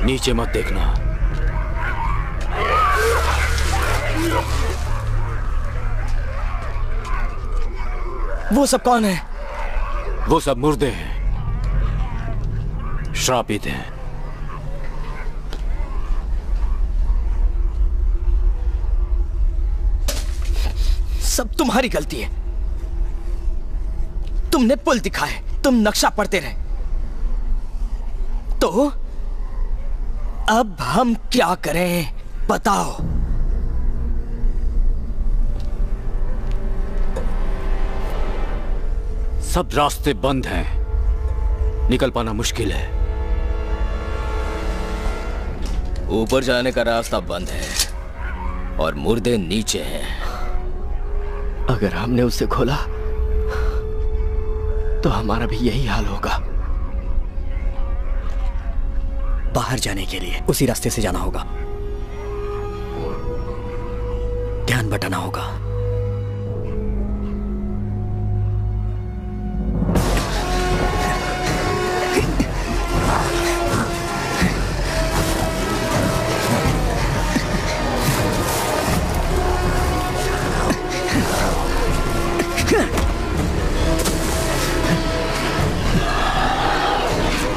नीचे मत देखना। वो सब कौन है? वो सब मुर्दे हैं, श्रापित हैं। सब तुम्हारी गलती है। तुमने पुल दिखाए, तुम नक्शा पढ़ते रहे। तो अब हम क्या करें, बताओ। सब रास्ते बंद हैं, निकल पाना मुश्किल है। ऊपर जाने का रास्ता बंद है और मुर्दे नीचे हैं। अगर हमने उसे खोला तो हमारा भी यही हाल होगा। बाहर जाने के लिए उसी रास्ते से जाना होगा। ध्यान बटाना होगा।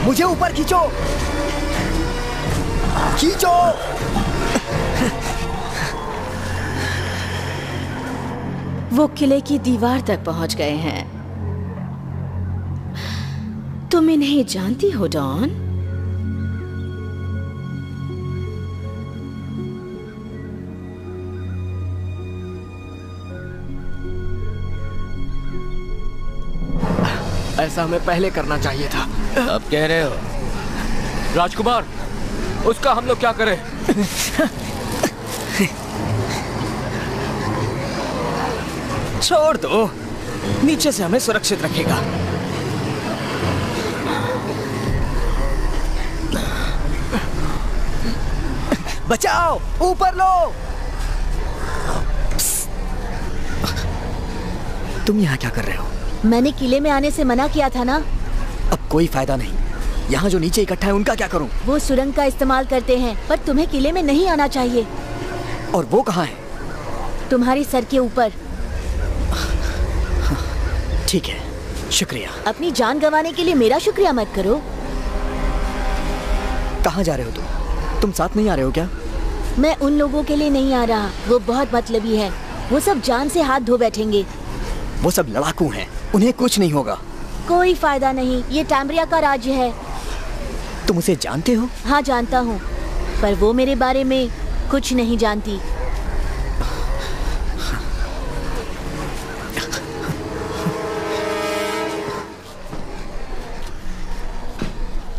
मुझे ऊपर खींचो, खींचो। वो किले की दीवार तक पहुंच गए हैं। तुम इन्हें जानती हो डॉन? ऐसा हमें पहले करना चाहिए था। अब कह रहे हो? राजकुमार, उसका हम लोग क्या करें? छोड़ दो, नीचे से हमें सुरक्षित रखेगा। बचाओ, ऊपर लो। तुम यहाँ क्या कर रहे हो? मैंने किले में आने से मना किया था ना। अब कोई फायदा नहीं। यहाँ जो नीचे इकट्ठा है उनका क्या करूं? वो सुरंग का इस्तेमाल करते हैं, पर तुम्हें किले में नहीं आना चाहिए। और वो कहाँ है? तुम्हारी सर के ऊपर। ठीक है, शुक्रिया। अपनी जान गंवाने के लिए मेरा शुक्रिया मत करो। कहाँ जा रहे हो तुम साथ नहीं आ रहे हो क्या? मैं उन लोगों के लिए नहीं आ रहा, वो बहुत मतलबी है। वो सब जान से हाथ धो बैठेंगे। वो सब लड़ाकू हैं, उन्हें कुछ नहीं होगा। कोई फायदा नहीं, ये टैम्ब्रिया का राज्य है। तुम उसे जानते हो? हाँ जानता हूँ, पर वो मेरे बारे में कुछ नहीं जानती।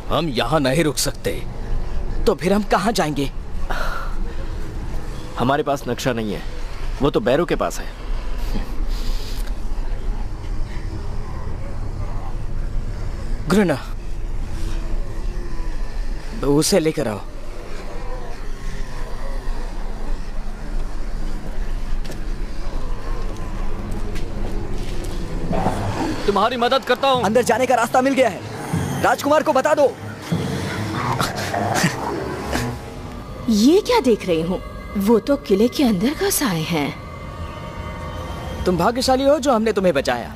हम यहाँ नहीं रुक सकते, तो फिर हम कहाँ जाएंगे? हमारे पास नक्शा नहीं है, वो तो बैरो के पास है। ग्रुना, उसे लेकर आओ। तुम्हारी मदद करता हूँ। अंदर जाने का रास्ता मिल गया है, राजकुमार को बता दो। ये क्या देख रही हूँ? वो तो किले के अंदर घुस आए हैं। तुम भाग्यशाली हो जो हमने तुम्हें बचाया।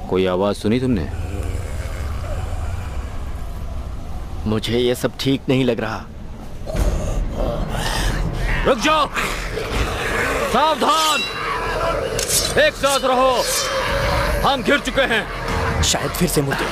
कोई आवाज सुनी तुमने? मुझे ये सब ठीक नहीं लग रहा। रुक जाओ, सावधान, एक साथ रहो। हम घिर चुके हैं। शायद फिर से मुद्दे।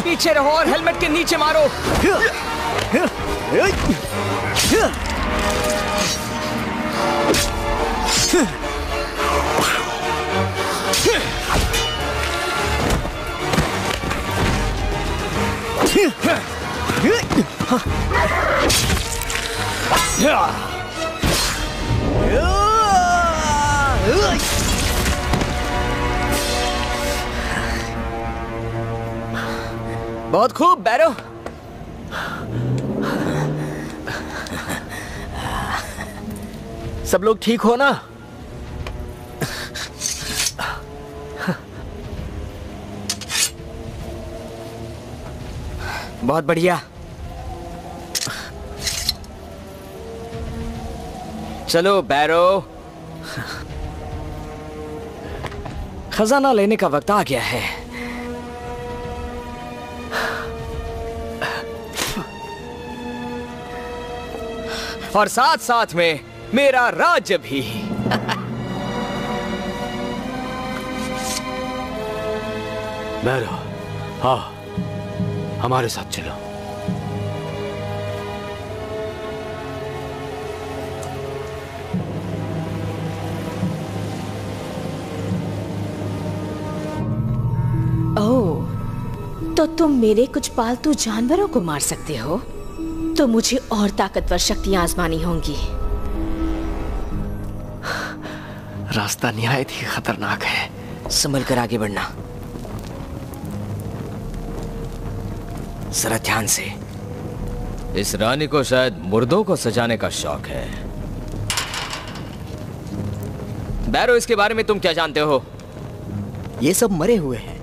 पीछे रहो और हेलमेट के नीचे मारो। बहुत खूब बैरो। सब लोग ठीक हो ना? बहुत बढ़िया। चलो बैरो, खजाना लेने का वक्त आ गया है। और साथ साथ में मेरा राज्य भी। बैरो, हाँ, हमारे साथ चलो। ओह, तो तुम मेरे कुछ पालतू जानवरों को मार सकते हो? तो मुझे और ताकतवर शक्तियां आजमानी होंगी। रास्ता निहायत ही खतरनाक है। संभल कर आगे बढ़ना, जरा ध्यान से। इस रानी को शायद मुर्दों को सजाने का शौक है। बैरो, इसके बारे में तुम क्या जानते हो? ये सब मरे हुए हैं।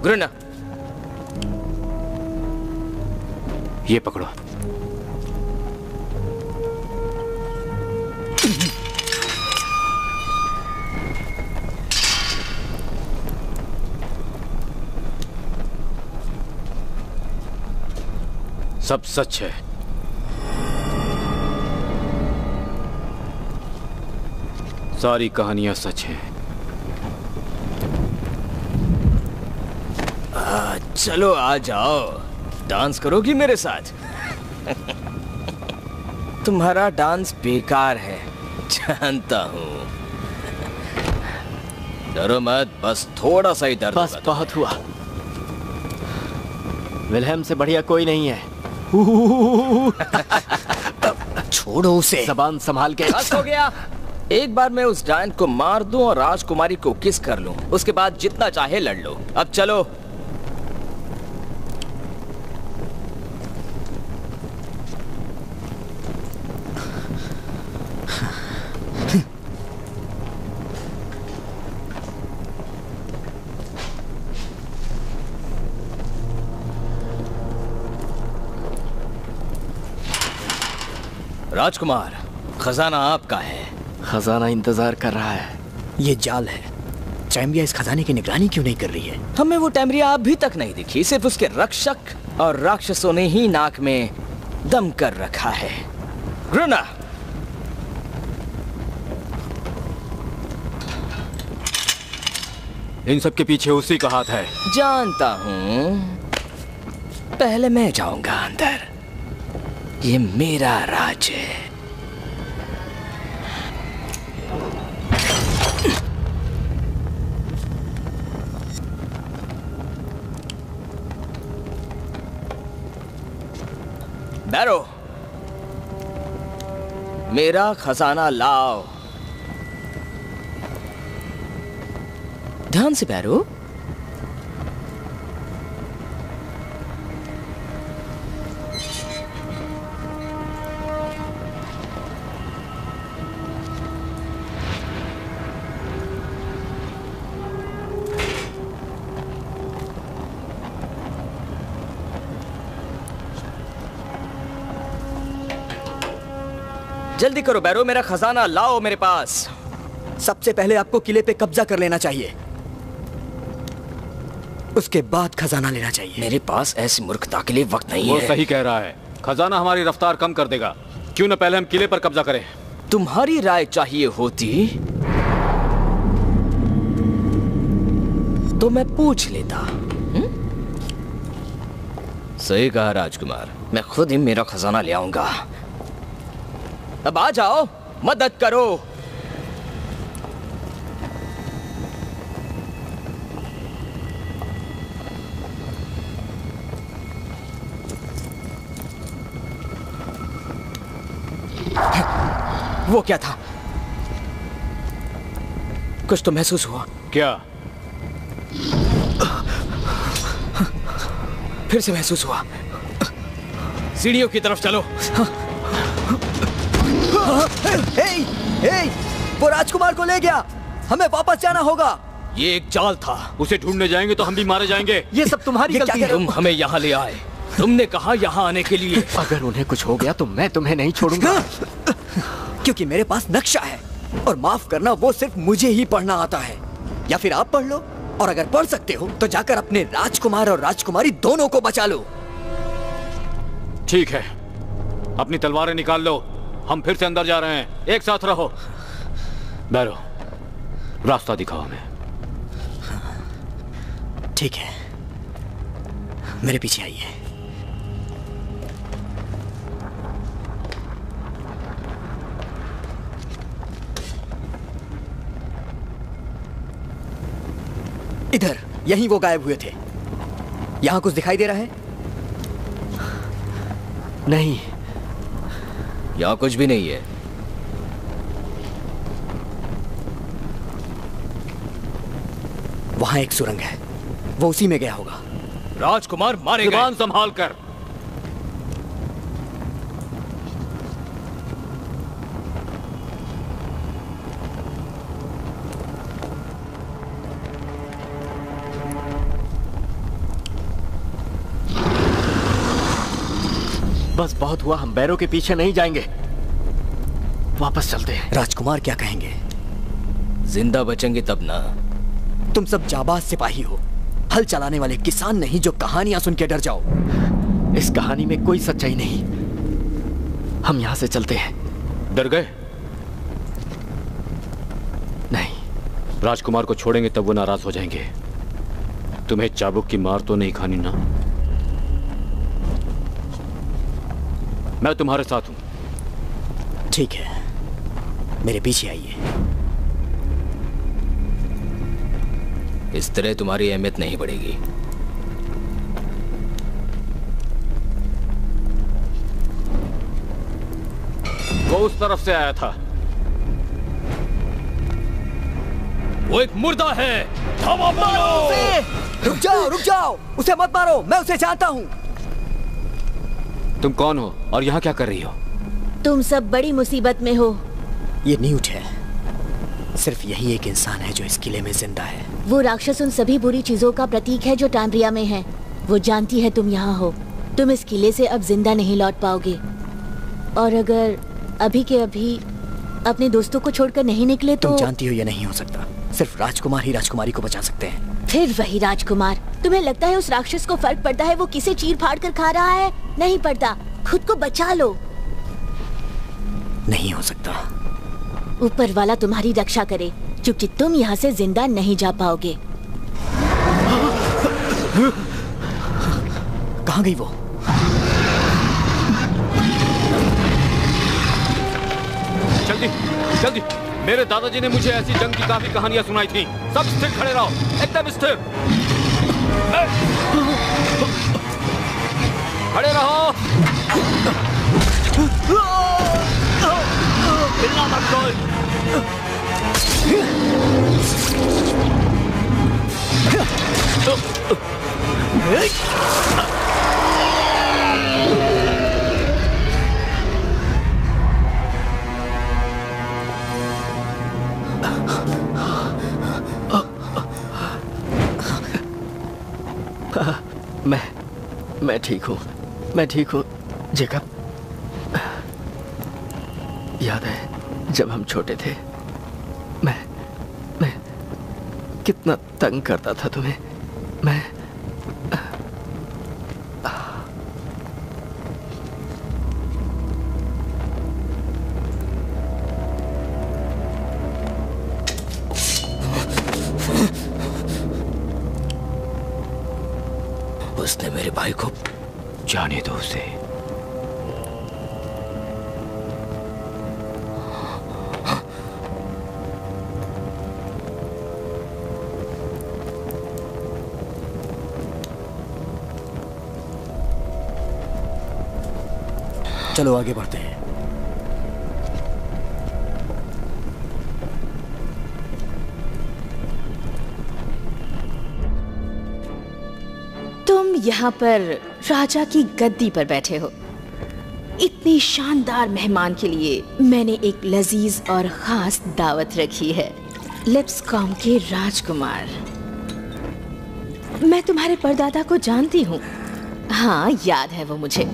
ग्रुना, ये पकड़ो। सब सच है। सारी कहानियां सच हैं। चलो आ जाओ, डांस करोगी मेरे साथ? तुम्हारा डांस बेकार है, जानता हूं। डरो मत, बस थोड़ा सा ही दर्द बस होगा। बहुत हुआ। विल्हेम से बढ़िया कोई नहीं है। छोड़ो उसे। जबान संभाल के। बस हो गया। एक बार मैं उस डायन को मार दूं और राजकुमारी को किस कर लूं, उसके बाद जितना चाहे लड़ लो। अब चलो। राजकुमार, खजाना आपका है। खजाना इंतजार कर रहा है। ये जाल है। टैम्ब्रिया इस खजाने की निगरानी क्यों नहीं कर रही है? हमें वो टैम्ब्रिया अभी तक नहीं दिखी, सिर्फ उसके रक्षक और राक्षसों ने ही नाक में दम कर रखा है। ग्रुना, इन सब के पीछे उसी का हाथ है। जानता हूं। पहले मैं जाऊंगा अंदर। ये मेरा राज है। बैरो, मेरा खजाना लाओ। ध्यान से बैरो। जल्दी करो बैरो, मेरा खजाना लाओ मेरे पास। सबसे पहले आपको किले पे कब्जा कर लेना चाहिए, उसके बाद खजाना लेना चाहिए। मेरे पास ऐसी मूर्खता के लिए वक्त नहीं वो है। सही कह रहा है। खजाना हमारी रफ्तार कम कर देगा। क्यों न पहले हम किले पर कब्जा करें? तुम्हारी राय चाहिए होती तो मैं पूछ लेता। सही कहा राजकुमार, मैं खुद ही मेरा खजाना ले आऊंगा। अब आ जाओ, मदद करो। वो क्या था? कुछ तो महसूस हुआ। क्या? फिर से महसूस हुआ। सीढ़ियों की तरफ चलो। वो राजकुमार को ले गया, हमें वापस जाना होगा। ये एक जाल था। उसे ढूंढने जाएंगे तो हम भी मारे जाएंगे। ये सब तुम्हारी गलती है। तुम हमें यहाँ ले आए, तुमने कहा यहाँ आने के लिए। अगर उन्हें कुछ हो गया तो मैं तुम्हें नहीं छोड़ूंगा। क्योंकि मेरे पास नक्शा है, और माफ करना वो सिर्फ मुझे ही पढ़ना आता है। या फिर आप पढ़ लो, और अगर पढ़ सकते हो तो जाकर अपने राजकुमार और राजकुमारी दोनों को बचा लो। ठीक है, अपनी तलवारें निकाल लो, हम फिर से अंदर जा रहे हैं। एक साथ रहो। बैरो, रास्ता दिखाओ हमें। ठीक है, मेरे पीछे आइए। इधर, यहीं वो गायब हुए थे। यहां कुछ दिखाई दे रहा है? नहीं, यहाँ कुछ भी नहीं है। वहां एक सुरंग है, वो उसी में गया होगा। राजकुमार मारे गए। जुबान संभाल कर। बस बहुत हुआ, हम बैरों के पीछे नहीं जाएंगे, वापस चलते हैं। राजकुमार क्या कहेंगे? जिंदा बचेंगे तब ना। तुम सब जाबाज सिपाही हो, हल चलाने वाले किसान नहीं जो कहानियां सुन के डर जाओ। इस कहानी में कोई सच्चाई नहीं, हम यहां से चलते हैं। डर गए? नहीं। राजकुमार को छोड़ेंगे तब वो नाराज हो जाएंगे। तुम्हें चाबुक की मार तो नहीं खानी ना? मैं तुम्हारे साथ हूं। ठीक है, मेरे पीछे आइए। इस तरह तुम्हारी अहमियत नहीं बढ़ेगी। वो उस तरफ से आया था। वो एक मुर्दा है। रुक जाओ, रुक जाओ, उसे मत मारो, मैं उसे जानता हूं। तुम कौन हो और यहाँ क्या कर रही हो? तुम सब बड़ी मुसीबत में हो। ये न्यूट है, सिर्फ यही एक इंसान है जो इस किले में जिंदा है। वो राक्षस उन सभी बुरी चीजों का प्रतीक है जो टाइम्ब्रिया में है। वो जानती है तुम यहाँ हो। तुम इस किले से अब जिंदा नहीं लौट पाओगे, और अगर अभी के अभी अपने दोस्तों को छोड़कर नहीं निकले तो। तुम जानती हो ये नहीं हो सकता, सिर्फ राजकुमार ही राजकुमारी को बचा सकते हैं। फिर वही राजकुमार। तुम्हें लगता है उस राक्षस को फर्क पड़ता है वो किसे चीर फाड़ कर खा रहा है? नहीं पड़ता। खुद को बचा लो। नहीं हो सकता। ऊपर वाला तुम्हारी रक्षा करे, क्योंकि तुम यहाँ से जिंदा नहीं जा पाओगे। कहाँ गई वो? जल्दी जल्दी, मेरे दादाजी ने मुझे ऐसी जंग की काफी कहानियां सुनाई थी। सब स्थिर खड़े रहो, एकदम स्थिर खड़े रहो। हिलना मत कोई। मैं ठीक हूँ, मैं ठीक हूँ जेकब। याद है जब हम छोटे थे, मैं कितना तंग करता था तुम्हें। मैं उसने मेरे भाई को। जाने दो उसे। चलो आगे बढ़ते हैं। तुम यहाँ पर राजा की गद्दी पर बैठे हो। इतनी शानदार मेहमान के लिए मैंने एक लजीज और खास दावत रखी है। लिप्सकॉम के राजकुमार, मैं तुम्हारे परदादा को जानती हूँ। हाँ, याद है वो मुझे।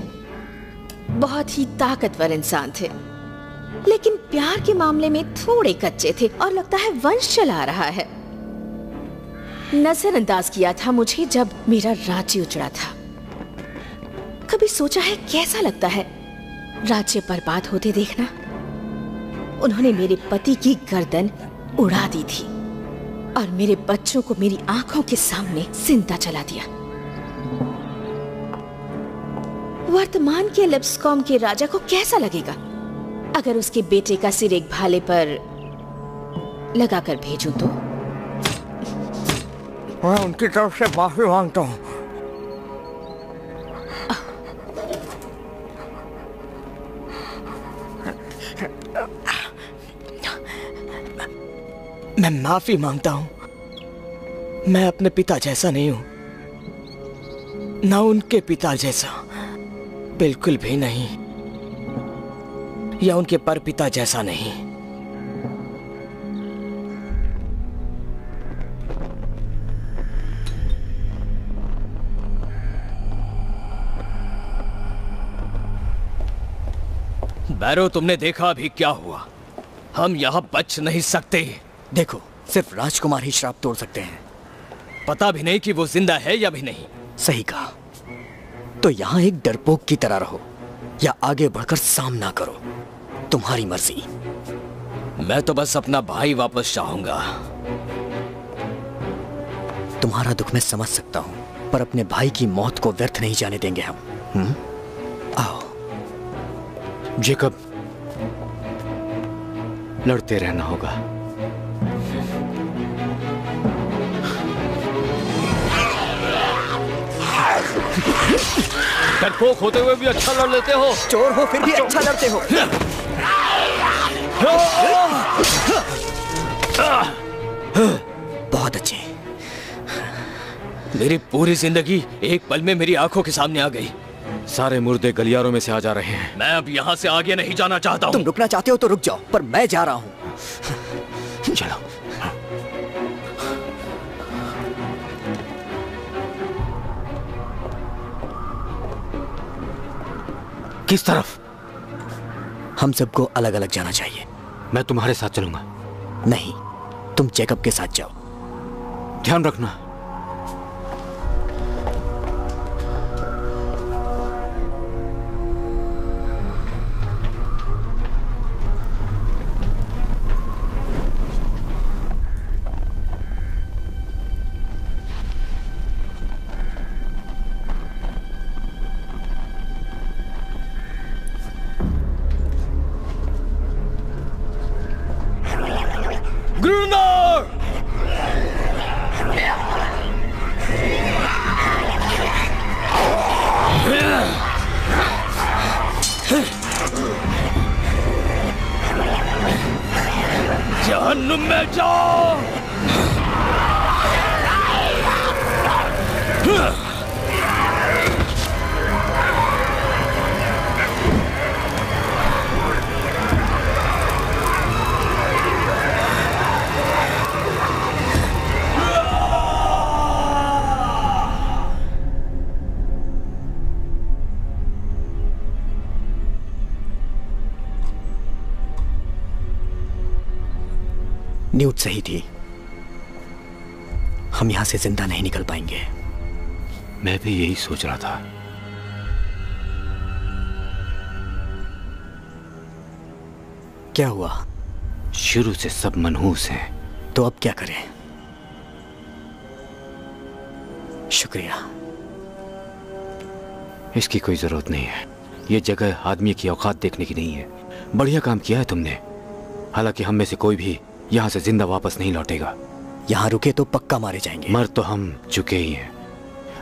बहुत ही ताकतवर इंसान थे, लेकिन प्यार के मामले में थोड़े कच्चे थे और लगता है वंश चला रहा है। नजरअंदाज किया था मुझे जब मेरा राज्य उजड़ा था। कभी सोचा है कैसा लगता है राज्य बर्बाद होते देखना? उन्होंने मेरे पति की गर्दन उड़ा दी थी और मेरे बच्चों को मेरी आंखों के सामने जिंदा जला दिया। वर्तमान के लिप्सकॉम के राजा को कैसा लगेगा अगर उसके बेटे का सिर एक भाले पर लगाकर भेजूं तो? मैं उनकी तरफ से माफी मांगता हूँ। मैं माफी मांगता हूँ। मैं अपने पिता जैसा नहीं हूं, ना उनके पिता जैसा, बिल्कुल भी नहीं, या उनके परपिता जैसा नहीं। बैरो, तुमने देखा अभी क्या हुआ। हम यहां बच नहीं सकते। देखो, सिर्फ राजकुमार ही श्राप तोड़ सकते हैं। पता भी नहीं कि वो जिंदा है या भी नहीं। सही कहा। तो यहां एक डरपोक की तरह रहो या आगे बढ़कर सामना करो, तुम्हारी मर्जी। मैं तो बस अपना भाई वापस चाहूंगा। तुम्हारा दुख मैं समझ सकता हूं, पर अपने भाई की मौत को व्यर्थ नहीं जाने देंगे हम। आओ। जेकब, लड़ते रहना होगा। डरपोक होते हुए भी अच्छा लड़ लेते हो। चोर हो फिर भी अच्छा लड़ते हो। बहुत अच्छे। मेरी पूरी जिंदगी एक पल में मेरी आंखों के सामने आ गई। सारे मुर्दे गलियारों में से आ जा रहे हैं। मैं अब यहाँ से आगे नहीं जाना चाहता हूँ। तुम रुकना चाहते हो तो रुक जाओ, पर मैं जा रहा हूँ। चलो। किस तरफ? हम सबको अलग अलग जाना चाहिए। मैं तुम्हारे साथ चलूंगा। नहीं, तुम जेकब के साथ जाओ। ध्यान रखना। जहन्नुम में जाओ। न्यूट सही थी, हम यहां से जिंदा नहीं निकल पाएंगे। मैं भी यही सोच रहा था। क्या हुआ? शुरू से सब मनहूस हैं। तो अब क्या करें? शुक्रिया। इसकी कोई जरूरत नहीं है। ये जगह आदमी की औकात देखने की नहीं है। बढ़िया काम किया है तुमने। हालांकि हम में से कोई भी यहाँ से जिंदा वापस नहीं लौटेगा। यहाँ रुके तो पक्का मारे जाएंगे। मर तो हम चुके ही हैं।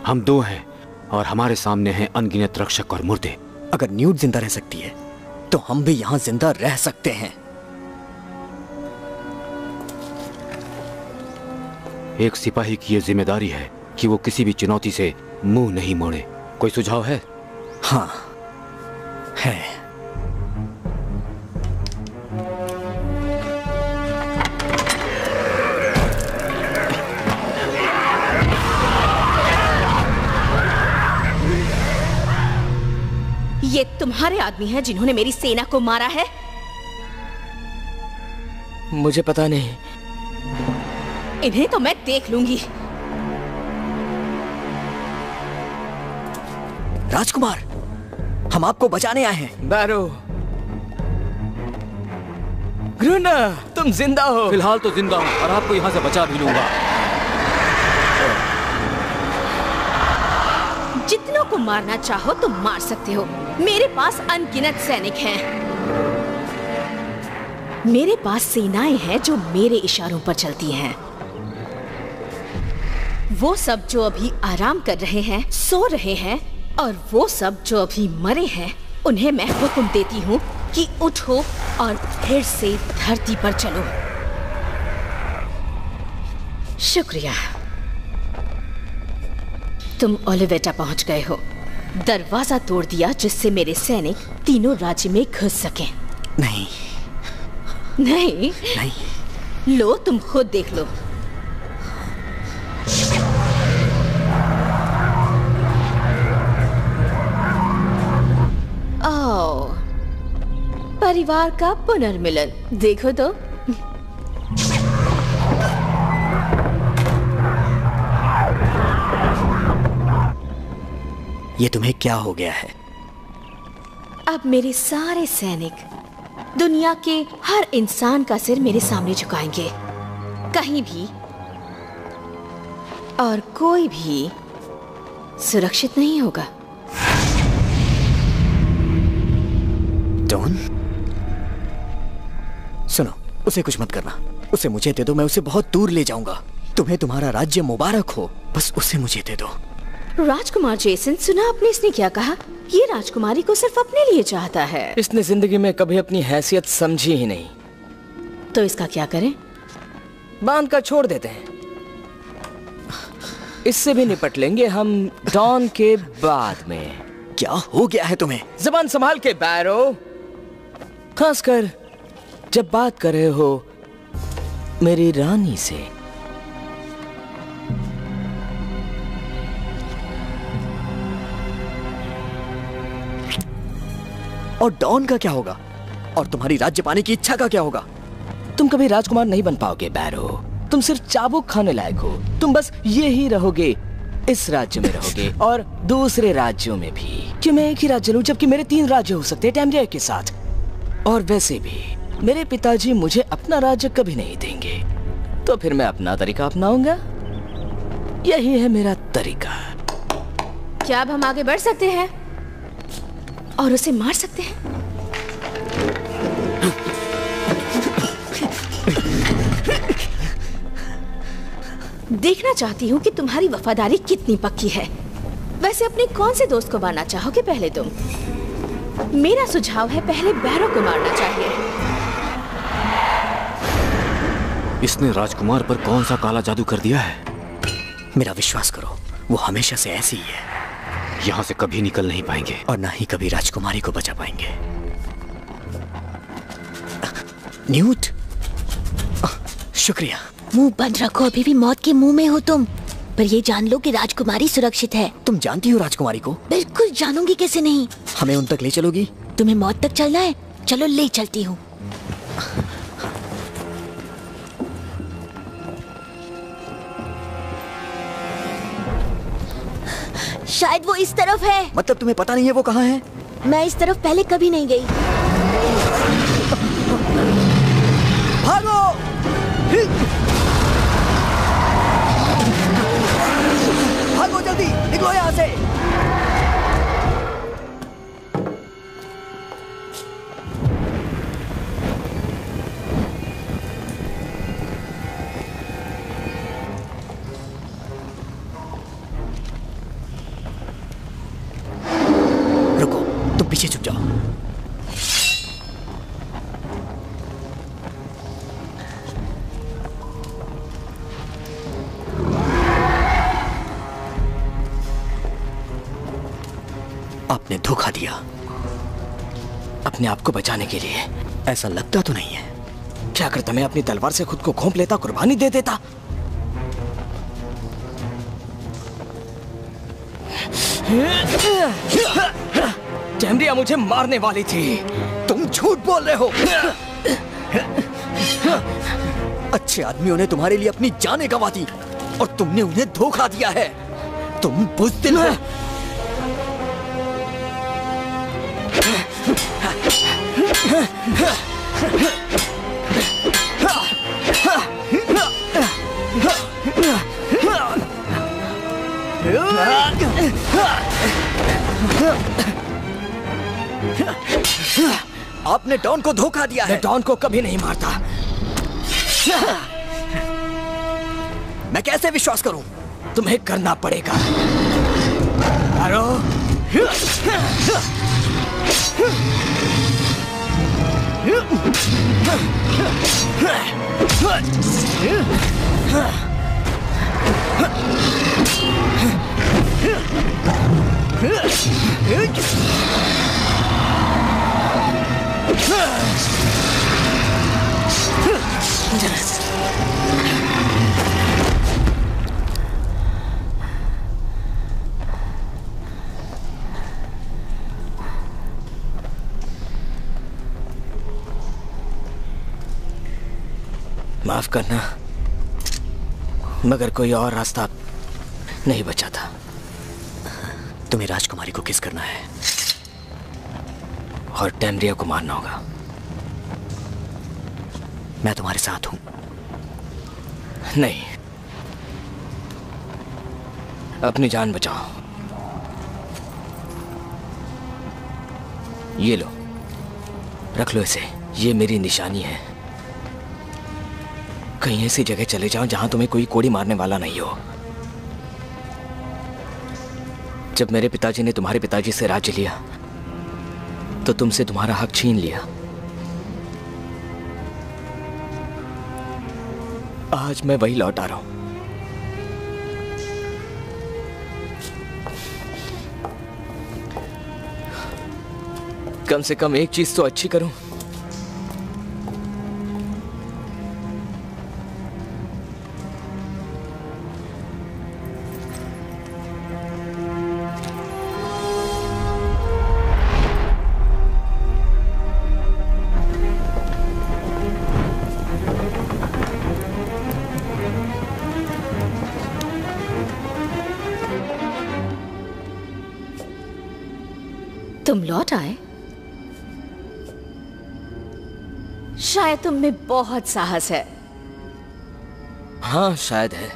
हम दो हैं और हमारे सामने हैं अनगिनत रक्षक और मुर्दे। अगर न्यूट जिंदा रह सकती है तो हम भी यहाँ जिंदा रह सकते हैं। एक सिपाही की यह जिम्मेदारी है कि वो किसी भी चुनौती से मुंह नहीं मोड़े। कोई सुझाव है? हाँ है। ये तुम्हारे आदमी हैं जिन्होंने मेरी सेना को मारा है? मुझे पता नहीं। इन्हें तो मैं देख लूंगी। राजकुमार, हम आपको बचाने आए हैं। बैरो, ग्रुना, तुम जिंदा हो। फिलहाल तो जिंदा हूं और आपको यहां से बचा भी लूंगा। जितनों को मारना चाहो तुम मार सकते हो। मेरे पास अनगिनत सैनिक हैं। मेरे पास सेनाएं हैं जो मेरे इशारों पर चलती हैं। वो सब जो अभी आराम कर रहे हैं, सो रहे हैं, और वो सब जो अभी मरे हैं, उन्हें मैं हुक्म देती हूँ कि उठो और फिर से धरती पर चलो। शुक्रिया। तुम ओलिवेटा पहुंच गए हो। दरवाजा तोड़ दिया जिससे मेरे सैनिक तीनों राज्य में घुस सकें। नहीं नहीं नहीं, लो तुम खुद देख लो। ओ, परिवार का पुनर्मिलन देखो तो। ये तुम्हें क्या हो गया है? अब मेरे सारे सैनिक दुनिया के हर इंसान का सिर मेरे सामने झुकाएंगे, कहीं भी और कोई भी सुरक्षित नहीं होगा। डॉन, सुनो, उसे कुछ मत करना। उसे मुझे दे दो, मैं उसे बहुत दूर ले जाऊंगा। तुम्हें तुम्हारा राज्य मुबारक हो, बस उसे मुझे दे दो। राजकुमार जेसन, सुना आपने इसने क्या कहा? ये राजकुमारी को सिर्फ अपने लिए चाहता है। इसने जिंदगी में कभी अपनी हैसियत समझी ही नहीं। तो इसका क्या करें? बांध कर छोड़ देते हैं। इससे भी निपट लेंगे हम डॉन के बाद में। क्या हो गया है तुम्हें? जबान संभाल के बैरो, खासकर जब बात कर रहे हो मेरी रानी से। और डॉन का क्या होगा? और तुम्हारी राज्य पाने की इच्छा का क्या होगा? तुम कभी राजकुमार नहीं बन पाओगे बैरो। तुम सिर्फ चाबुक खाने लायक हो। तुम बस ये ही रहोगे, इस राज्य में रहोगे और दूसरे राज्यों में भी। कि मैं एक ही राज्य लूं जबकि मेरे 3 राज्य हो सकते हैं टैमरिया के साथ। और वैसे भी मेरे पिताजी मुझे अपना राज्य कभी नहीं देंगे, तो फिर मैं अपना तरीका अपनाऊंगा। यही है मेरा तरीका। क्या अब हम आगे बढ़ सकते हैं और उसे मार सकते हैं? देखना चाहती हूँ कि तुम्हारी वफादारी कितनी पक्की है। वैसे अपने कौन से दोस्त को मारना चाहोगे पहले तुम? मेरा सुझाव है पहले बैरो को मारना चाहिए। इसने राजकुमार पर कौन सा काला जादू कर दिया है? मेरा विश्वास करो, वो हमेशा से ऐसी ही है। यहाँ से कभी निकल नहीं पाएंगे और ना ही कभी राजकुमारी को बचा पाएंगे। न्यूट, शुक्रिया। मुंह बंद रखो, अभी भी मौत के मुंह में हो तुम। पर ये जान लो कि राजकुमारी सुरक्षित है। तुम जानती हो राजकुमारी को? बिल्कुल जानूंगी, कैसे नहीं। हमें उन तक ले चलोगी? तुम्हें मौत तक चलना है? चलो ले चलती हूँ। शायद वो इस तरफ है। मतलब तुम्हें पता नहीं है वो कहाँ है? मैं इस तरफ पहले कभी नहीं गई। भागो! भागो जल्दी, निकलो यहाँ से। रुको, तुम पीछे छुप जाओ। आपने धोखा दिया अपने आप को बचाने के लिए। ऐसा लगता तो नहीं है। क्या करता मैं अपनी तलवार से खुद को घोंप लेता, कुर्बानी दे देता। टैमरिया मुझे मारने वाली थी। तुम झूठ बोल रहे हो। अच्छे आदमियों ने तुम्हारे लिए अपनी जानें गंवा दी और तुमने उन्हें धोखा दिया है। तुम बुज़दिल हो। आपने डॉन को धोखा दिया है। मैं डॉन को कभी नहीं मारता। मैं कैसे विश्वास करूं? तुम्हें करना पड़ेगा। अरे माफ करना, मगर कोई और रास्ता नहीं बचा था। तुम्हें राजकुमारी को किस करना है और टेमरिया को मारना होगा। मैं तुम्हारे साथ हूं। नहीं, अपनी जान बचाओ। ये लो, रख लो इसे। ये मेरी निशानी है। कहीं ऐसी जगह चले जाओ जहां तुम्हें कोई कोड़ी मारने वाला नहीं हो। जब मेरे पिताजी ने तुम्हारे पिताजी से राज्य लिया तो तुमसे तुम्हारा हक छीन लिया। आज मैं वही लौट आ रहा हूं। कम से कम एक चीज तो अच्छी करूं। तुम लौट आए? शायद तुम में बहुत साहस है। हाँ, शायद है।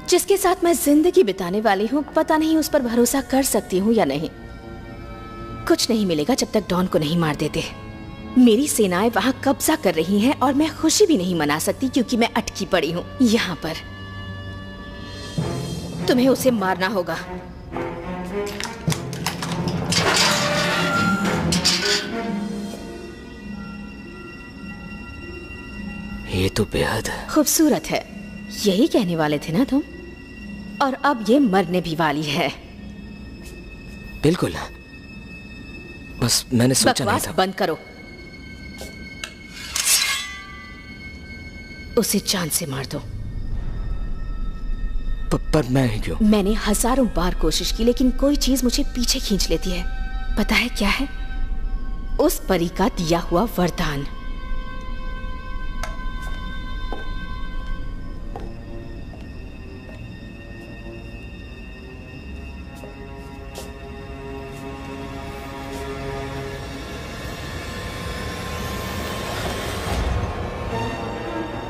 जिसके साथ मैं जिंदगी बिताने वाली हूँ, पता नहीं उस पर भरोसा कर सकती हूँ या नहीं। कुछ नहीं मिलेगा जब तक डॉन को नहीं मार देते। मेरी सेनाएं वहां कब्जा कर रही हैं और मैं खुशी भी नहीं मना सकती क्योंकि मैं अटकी पड़ी हूँ यहाँ पर। तुम्हें उसे मारना होगा। ये तो बेहद खूबसूरत है, यही कहने वाले थे ना तुम? और अब ये मरने भी वाली है। बिल्कुल, बस मैंने सोचा नहीं था। बंद करो। उसे जान से मार दो। पर मैं ही क्यों? मैंने हजारों बार कोशिश की लेकिन कोई चीज मुझे पीछे खींच लेती है। पता है क्या है? उस परी का दिया हुआ वरदान।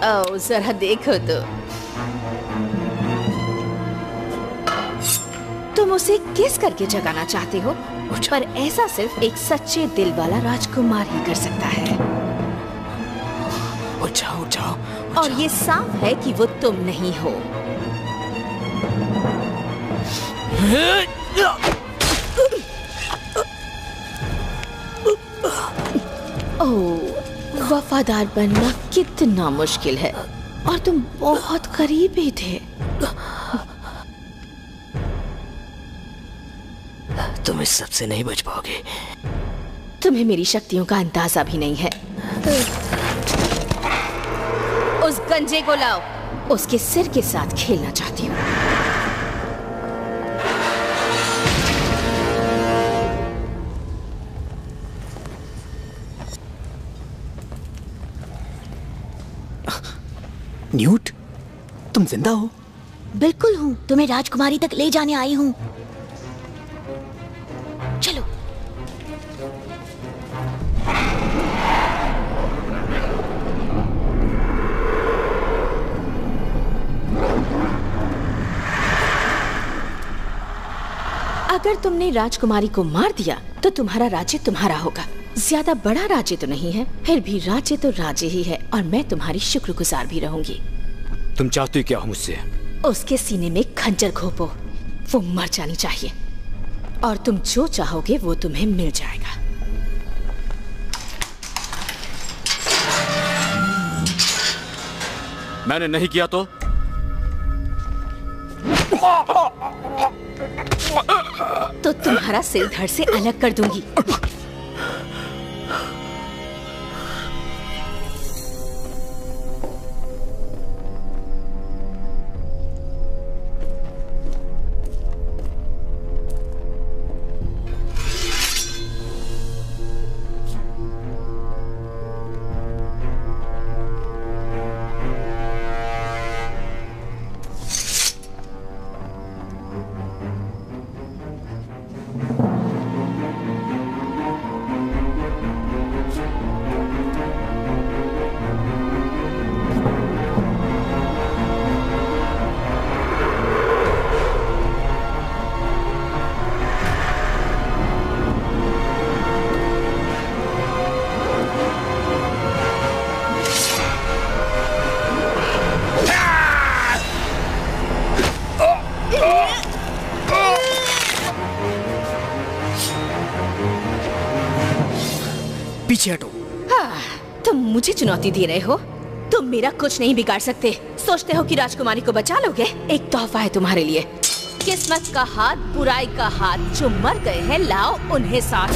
ओ, जरा देखो तो। तुम उसे किस करके जगाना चाहते हो? पर ऐसा सिर्फ एक सच्चे दिल वाला राजकुमार ही कर सकता है। उठाओ, उठाओ, और ये साफ है कि वो तुम नहीं हो। ओह, वफादार बनना कितना मुश्किल है और तुम बहुत करीबी थे। तुम इस सब से नहीं बच पाओगे। तुम्हें मेरी शक्तियों का अंदाजा भी नहीं है। उस गंजे को लाओ। उसके सिर के साथ खेलना चाहती हूँ। न्यूट, तुम जिंदा हो? बिल्कुल हूँ। तुम्हें राजकुमारी तक ले जाने आई हूँ। चलो। अगर तुमने राजकुमारी को मार दिया तो तुम्हारा राज्य तुम्हारा होगा। ज्यादा बड़ा राज्य तो नहीं है, फिर भी राज्य तो राज्य ही है और मैं तुम्हारी शुक्रगुजार भी रहूंगी। तुम चाहती क्या हो मुझसे? उसके सीने में खंजर घोंपो। वो मर जानी चाहिए और तुम जो चाहोगे वो तुम्हें मिल जाएगा। मैंने नहीं किया तो? तो तुम्हारा तुम्हारा सिर धड़ से अलग कर दूंगी। पीछे हटो। तुम मुझे चुनौती दे रहे हो? तुम मेरा कुछ नहीं बिगाड़ सकते। सोचते हो कि राजकुमारी को बचा लोगे? एक तोहफा है तुम्हारे लिए। किस्मत का हाथ, बुराई का हाथ, जो मर गए हैं लाओ उन्हें साथ।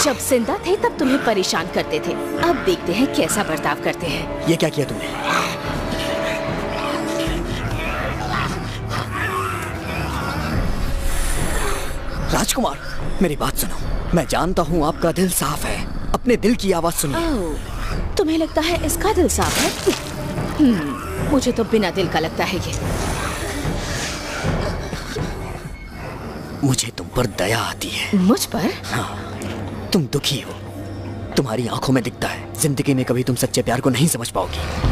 जब जिंदा थे तब तुम्हें परेशान करते थे, अब देखते हैं कैसा बर्ताव करते हैं। ये क्या किया तुमने? राजकुमार, मेरी बात सुनो। मैं जानता हूँ आपका दिल साफ है। अपने दिल की आवाज सुनिए। तुम्हें लगता है इसका दिल साफ है? मुझे तो बिना दिल का लगता है ये। मुझे तुम पर दया आती है। मुझ पर? हाँ, तुम दुखी हो, तुम्हारी आंखों में दिखता है। जिंदगी में कभी तुम सच्चे प्यार को नहीं समझ पाओगी।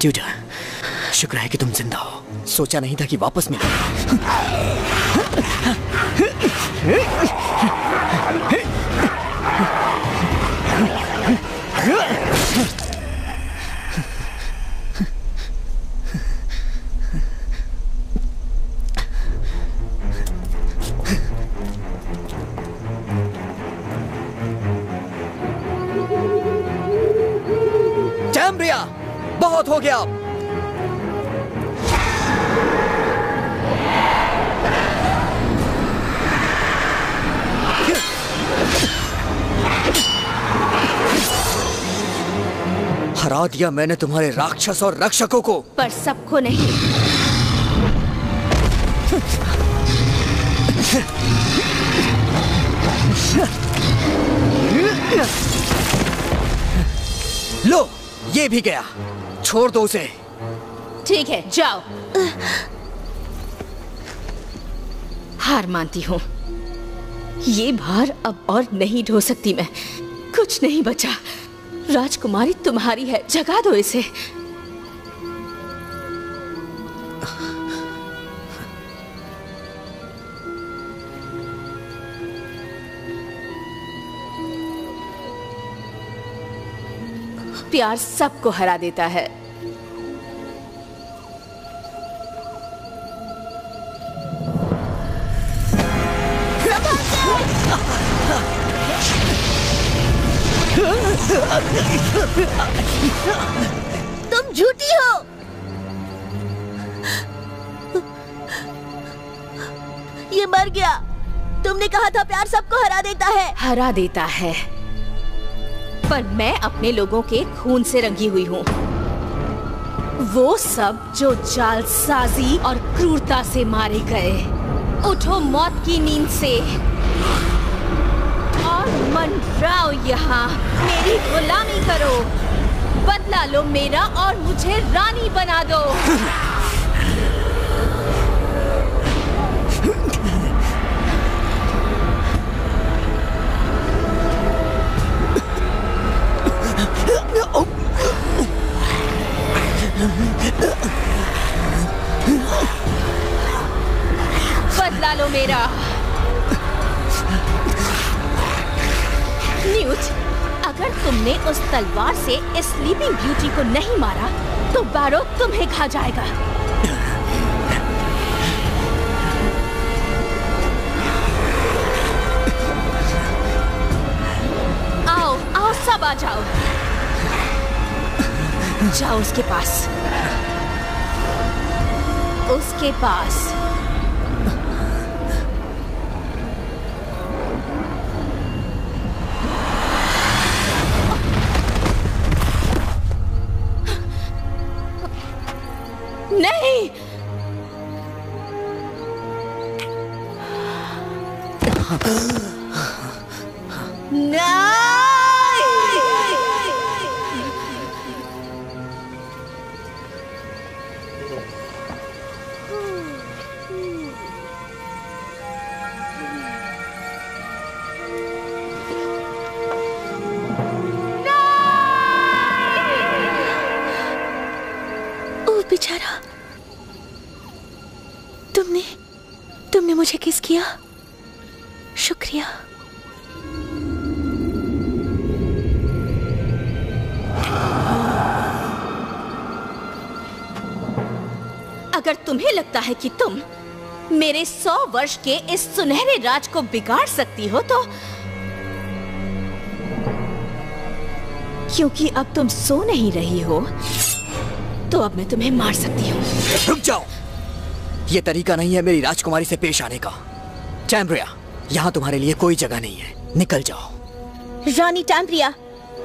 ट्यूटर, शुक्र है कि तुम जिंदा हो। सोचा नहीं था कि वापस मिलोगे। चैम्ब्रिया, बहुत हो गया। हरा दिया मैंने तुम्हारे राक्षस और रक्षकों को, पर सबको नहीं। लो, ये भी गया। छोड़ दो उसे। ठीक है, जाओ। हार मानती हूँ। ये भार अब और नहीं ढो सकती मैं। कुछ नहीं बचा। राजकुमारी तुम्हारी है, जगा दो इसे। प्यार सबको हरा देता है। तुम झूठी हो। ये मर गया। तुमने कहा था प्यार सबको हरा देता है। हरा देता है, पर मैं अपने लोगों के खून से रंगी हुई हूँ। वो सब जो जालसाजी और क्रूरता से मारे गए। उठो मौत की नींद से और मंडराओ यहाँ। मेरी गुलामी करो, बदला लो मेरा और मुझे रानी बना दो। अगर तुमने उस तलवार से इस स्लीपिंग ब्यूटी को नहीं मारा तो बैरो तुम्हें खा जाएगा। आओ आओ सब आ जाओ। जाओ उसके पास, उसके पास। नहीं, बेचारा, तुमने मुझे किस किया? शुक्रिया। अगर तुम्हें लगता है कि तुम मेरे 100 वर्ष के इस सुनहरे राज को बिगाड़ सकती हो तो क्योंकि अब तुम सो नहीं रही हो तो अब मैं तुम्हें मार सकती हूँ। रुक जाओ, ये तरीका नहीं है मेरी राजकुमारी से पेश आने का। टैम्ब्रिया, यहाँ तुम्हारे लिए कोई जगह नहीं है, निकल जाओ। रानी टैम्ब्रिया,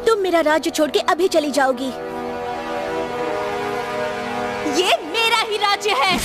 तुम मेरा राज्य छोड़ के अभी चली जाओगी। ये मेरा ही राज्य है।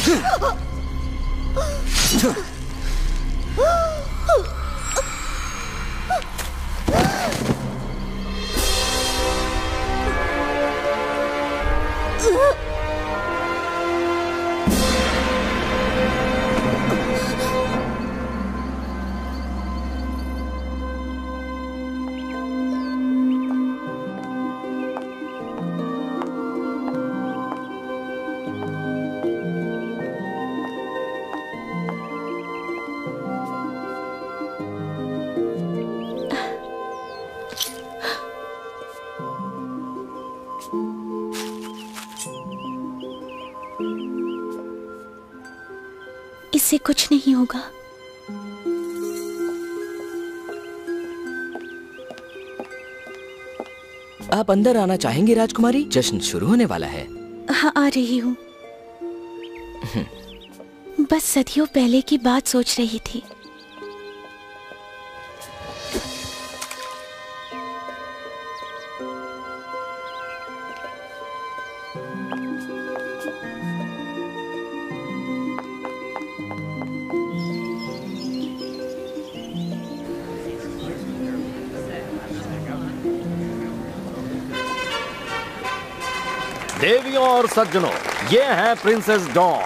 इससे कुछ नहीं होगा। आप अंदर आना चाहेंगे राजकुमारी? जश्न शुरू होने वाला है। हाँ, आ रही हूँ। बस सदियों पहले की बात सोच रही थी। देवियों और सज्जनों, ये है प्रिंसेस डॉन।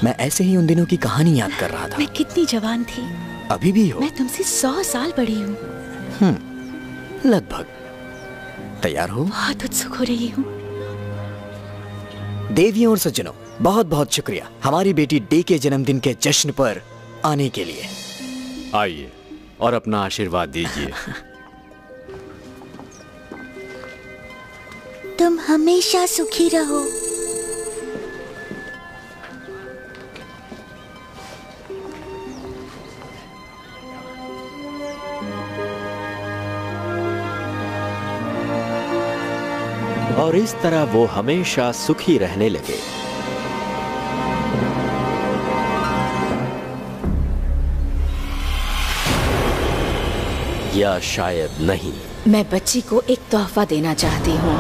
मैं ऐसे ही उन दिनों की कहानी याद कर रहा था। मैं कितनी जवान थी। अभी भी हो? मैं तुमसे 100 साल बड़ी हूँ। लगभग। तैयार हो? बहुत उत्सुक हो रही हूँ। देवियों और सज्जनों, बहुत बहुत शुक्रिया हमारी बेटी डे के जन्मदिन के जश्न पर आने के लिए। आइए और अपना आशीर्वाद दीजिए। तुम हमेशा सुखी रहो। और इस तरह वो हमेशा सुखी रहने लगे। या शायद नहीं। मैं बच्ची को एक तोहफा देना चाहती हूँ।